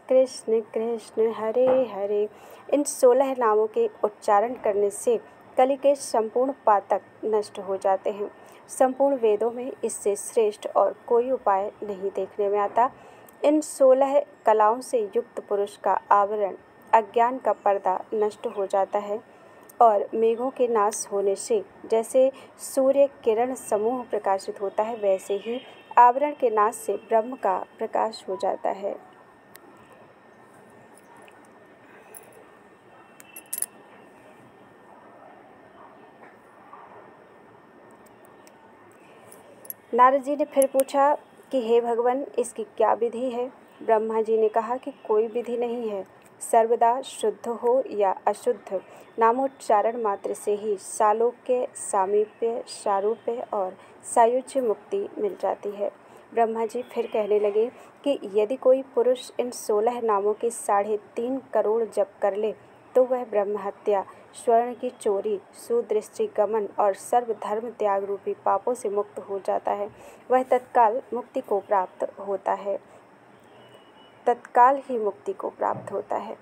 कृष्ण कृष्ण हरे हरे। इन 16 नामों के उच्चारण करने से कलि के संपूर्ण पातक नष्ट हो जाते हैं। संपूर्ण वेदों में इससे श्रेष्ठ और कोई उपाय नहीं देखने में आता। इन 16 कलाओं से युक्त पुरुष का आवरण अज्ञान का पर्दा नष्ट हो जाता है और मेघों के नाश होने से जैसे सूर्य किरण समूह प्रकाशित होता है, वैसे ही आवरण के नाश से ब्रह्म का प्रकाश हो जाता है। नारद जी ने फिर पूछा कि हे भगवान, इसकी क्या विधि है। ब्रह्मा जी ने कहा कि कोई विधि नहीं है। सर्वदा शुद्ध हो या अशुद्ध, नामोच्चारण मात्र से ही सालोक्य, सामीप्य, सारूप्य और सायुज्य मुक्ति मिल जाती है। ब्रह्मा जी फिर कहने लगे कि यदि कोई पुरुष इन 16 नामों के 3.5 करोड़ जप कर ले तो वह ब्रह्म हत्या, स्वर्ण की चोरी, सुदृष्टि गमन और सर्वधर्म त्याग रूपी पापों से मुक्त हो जाता है। वह तत्काल मुक्ति को प्राप्त होता है, तत्काल ही मुक्ति को प्राप्त होता है।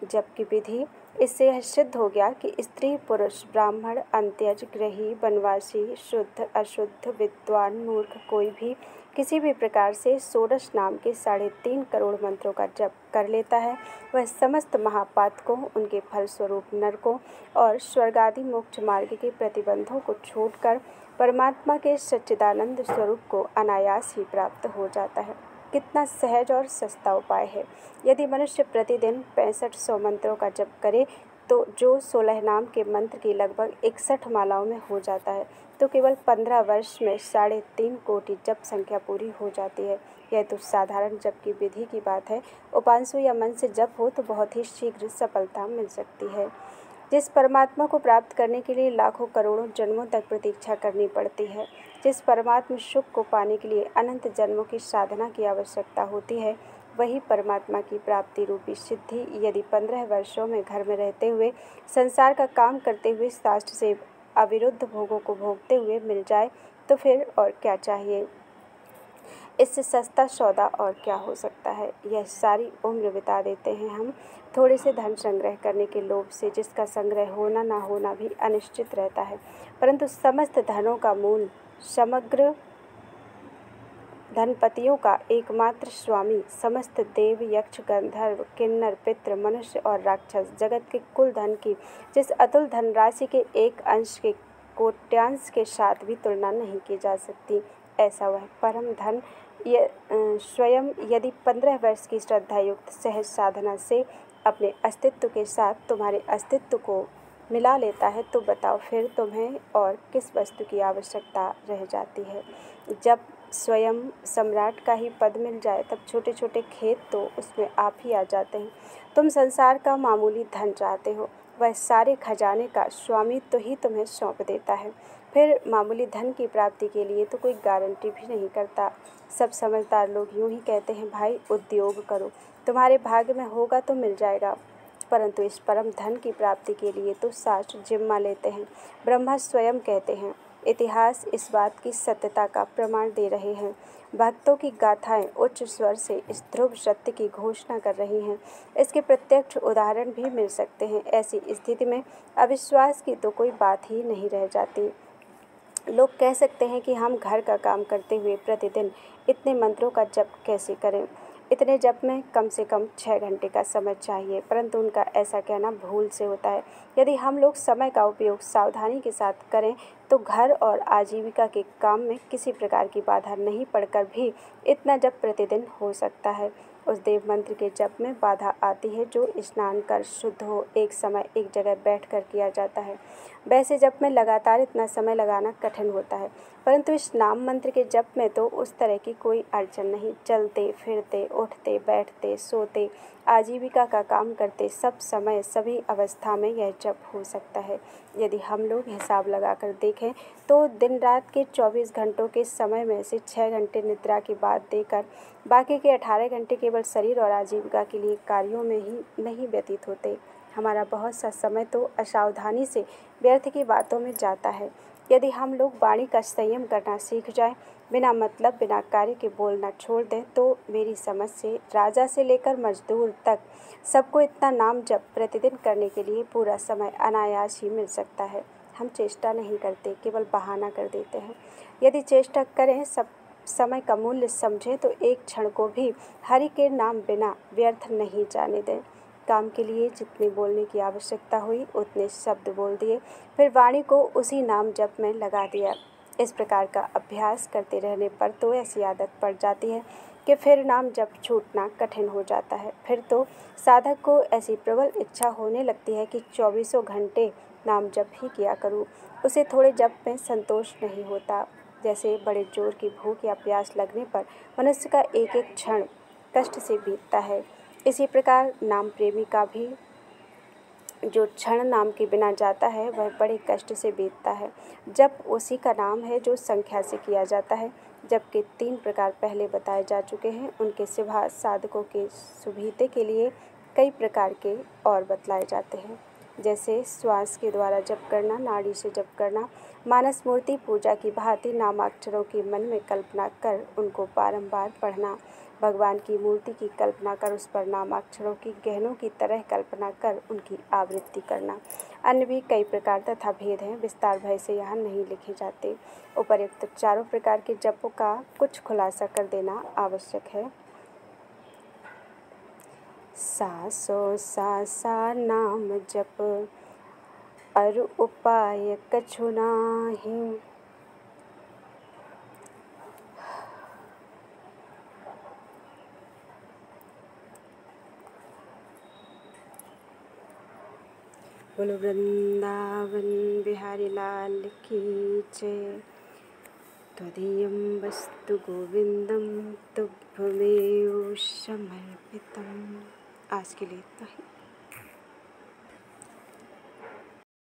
जबकि विधि इससे यह सिद्ध हो गया कि स्त्री, पुरुष, ब्राह्मण, अंत्यज, गृही, वनवासी, शुद्ध, अशुद्ध, विद्वान, मूर्ख कोई भी किसी भी प्रकार से षोडश नाम के 3.5 करोड़ मंत्रों का जप कर लेता है, वह समस्त महापातकों, उनके फलस्वरूप नरकों और स्वर्गादि मोक्ष मार्ग के प्रतिबंधों को छोड़कर परमात्मा के सच्चिदानंद स्वरूप को अनायास ही प्राप्त हो जाता है। कितना सहज और सस्ता उपाय है। यदि मनुष्य प्रतिदिन 6500 मंत्रों का जप करे तो जो 16 नाम के मंत्र की लगभग 61 मालाओं में हो जाता है, तो केवल 15 वर्ष में 3.5 कोटि जप संख्या पूरी हो जाती है। यह तो साधारण जप की विधि की बात है। उपांशु या मन से जप हो तो बहुत ही शीघ्र सफलता मिल सकती है। जिस परमात्मा को प्राप्त करने के लिए लाखों करोड़ों जन्मों तक प्रतीक्षा करनी पड़ती है, जिस परमात्म सुख को पाने के लिए अनंत जन्मों की साधना की आवश्यकता होती है, वही परमात्मा की प्राप्ति रूपी सिद्धि यदि 15 वर्षों में घर में रहते हुए, संसार का काम करते हुए, शास्त्र से अविरुद्ध भोगों को भोगते हुए मिल जाए तो फिर और क्या चाहिए। इससे सस्ता सौदा और क्या हो सकता है। यह सारी उम्र बिता देते हैं हम थोड़े से धन संग्रह करने के लोभ से, जिसका संग्रह होना ना होना भी अनिश्चित रहता है। परंतु समस्त धनों का मूल, समग्र धनपतियों का एकमात्र स्वामी, समस्त देव, यक्ष, गंधर्व, किन्नर, पितृ, मनुष्य और राक्षस जगत के कुल धन की जिस अतुल धनराशि के एक अंश के कोट्यांश के साथ भी तुलना नहीं की जा सकती, ऐसा वह परम धन स्वयं यदि 15 वर्ष की श्रद्धा युक्त सहज साधना से अपने अस्तित्व के साथ तुम्हारे अस्तित्व को मिला लेता है, तो बताओ फिर तुम्हें और किस वस्तु की आवश्यकता रह जाती है। जब स्वयं सम्राट का ही पद मिल जाए तब छोटे छोटे खेत तो उसमें आप ही आ जाते हैं। तुम संसार का मामूली धन चाहते हो, वह सारे खजाने का स्वामित्व तो ही तुम्हें सौंप देता है। फिर मामूली धन की प्राप्ति के लिए तो कोई गारंटी भी नहीं करता। सब समझदार लोग यूँ ही कहते हैं, भाई उद्योग करो, तुम्हारे भाग्य में होगा तो मिल जाएगा। परंतु इस परम धन की प्राप्ति के लिए तो शास्त्र जिम्मा लेते हैं। ब्रह्मा स्वयं कहते हैं, इतिहास इस बात की सत्यता का प्रमाण दे रहे हैं। भक्तों की गाथाएं उच्च स्वर से इस ध्रुव सत्य की घोषणा कर रही हैं। इसके प्रत्यक्ष उदाहरण भी मिल सकते हैं। ऐसी स्थिति में अविश्वास की तो कोई बात ही नहीं रह जाती। लोग कह सकते हैं कि हम घर का काम करते हुए प्रतिदिन इतने मंत्रों का जप कैसे करें। इतने जप में कम से कम 6 घंटे का समय चाहिए, परंतु उनका ऐसा कहना भूल से होता है। यदि हम लोग समय का उपयोग सावधानी के साथ करें तो घर और आजीविका के काम में किसी प्रकार की बाधा नहीं पड़कर भी इतना जप प्रतिदिन हो सकता है। उस देव मंत्र के जप में बाधा आती है जो स्नान कर शुद्ध हो, एक समय एक जगह बैठकर किया जाता है। वैसे जप में लगातार इतना समय लगाना कठिन होता है, परंतु इस नाम मंत्र के जप में तो उस तरह की कोई अड़चन नहीं। चलते फिरते, उठते बैठते, सोते, आजीविका का काम करते, सब समय सभी अवस्था में यह जप हो सकता है। यदि हम लोग हिसाब लगाकर देखें तो दिन रात के 24 घंटों के समय में से 6 घंटे निद्रा की बात देकर बाकी के 18 घंटे केवल शरीर और आजीविका के लिए कार्यों में ही नहीं व्यतीत होते। हमारा बहुत सा समय तो असावधानी से व्यर्थ की बातों में जाता है। यदि हम लोग वाणी का संयम करना सीख जाएं, बिना मतलब बिना कार्य के बोलना छोड़ दें, तो मेरी समझ से राजा से लेकर मजदूर तक सबको इतना नाम जप प्रतिदिन करने के लिए पूरा समय अनायास ही मिल सकता है। हम चेष्टा नहीं करते, केवल बहाना कर देते हैं। यदि चेष्टा करें, सब समय का मूल्य समझें, तो एक क्षण को भी हरि के नाम बिना व्यर्थ नहीं जाने दें। काम के लिए जितने बोलने की आवश्यकता हुई उतने शब्द बोल दिए, फिर वाणी को उसी नाम जप में लगा दिया। इस प्रकार का अभ्यास करते रहने पर तो ऐसी आदत पड़ जाती है कि फिर नाम जप छूटना कठिन हो जाता है। फिर तो साधक को ऐसी प्रबल इच्छा होने लगती है कि 24 घंटे नाम जप ही किया करूं। उसे थोड़े जप में संतोष नहीं होता। जैसे बड़े जोर की भूख या प्यास लगने पर मनुष्य का एक एक क्षण कष्ट से बीतता है, इसी प्रकार नाम प्रेमी का भी जो क्षण नाम के बिना जाता है वह बड़े कष्ट से बीतता है। जप उसी का नाम है जो संख्या से किया जाता है। जबकि 3 प्रकार पहले बताए जा चुके हैं, उनके सिवा साधकों के सुविधे के लिए कई प्रकार के और बतलाए जाते हैं। जैसे श्वास के द्वारा जप करना, नाड़ी से जप करना, मानस मूर्ति पूजा की भांति नामाक्षरों की मन में कल्पना कर उनको बारंबार पढ़ना, भगवान की मूर्ति की कल्पना कर उस पर नामाक्षरों की गहनों की तरह कल्पना कर उनकी आवृत्ति करना। अन्य भी कई प्रकार तथा भेद हैं, विस्तार भय से यहाँ नहीं लिखे जाते। उपर्युक्त चारों प्रकार के जपों का कुछ खुलासा कर देना आवश्यक है। सा सो सा नाम जप अरु उपाय कछु नाही। बोलो वृंदावन बिहारी लाल की जय। त्वदीयं वस्तु गोविंदम तुभ्यमेव समर्पितम्। आज के लिए इतना ही।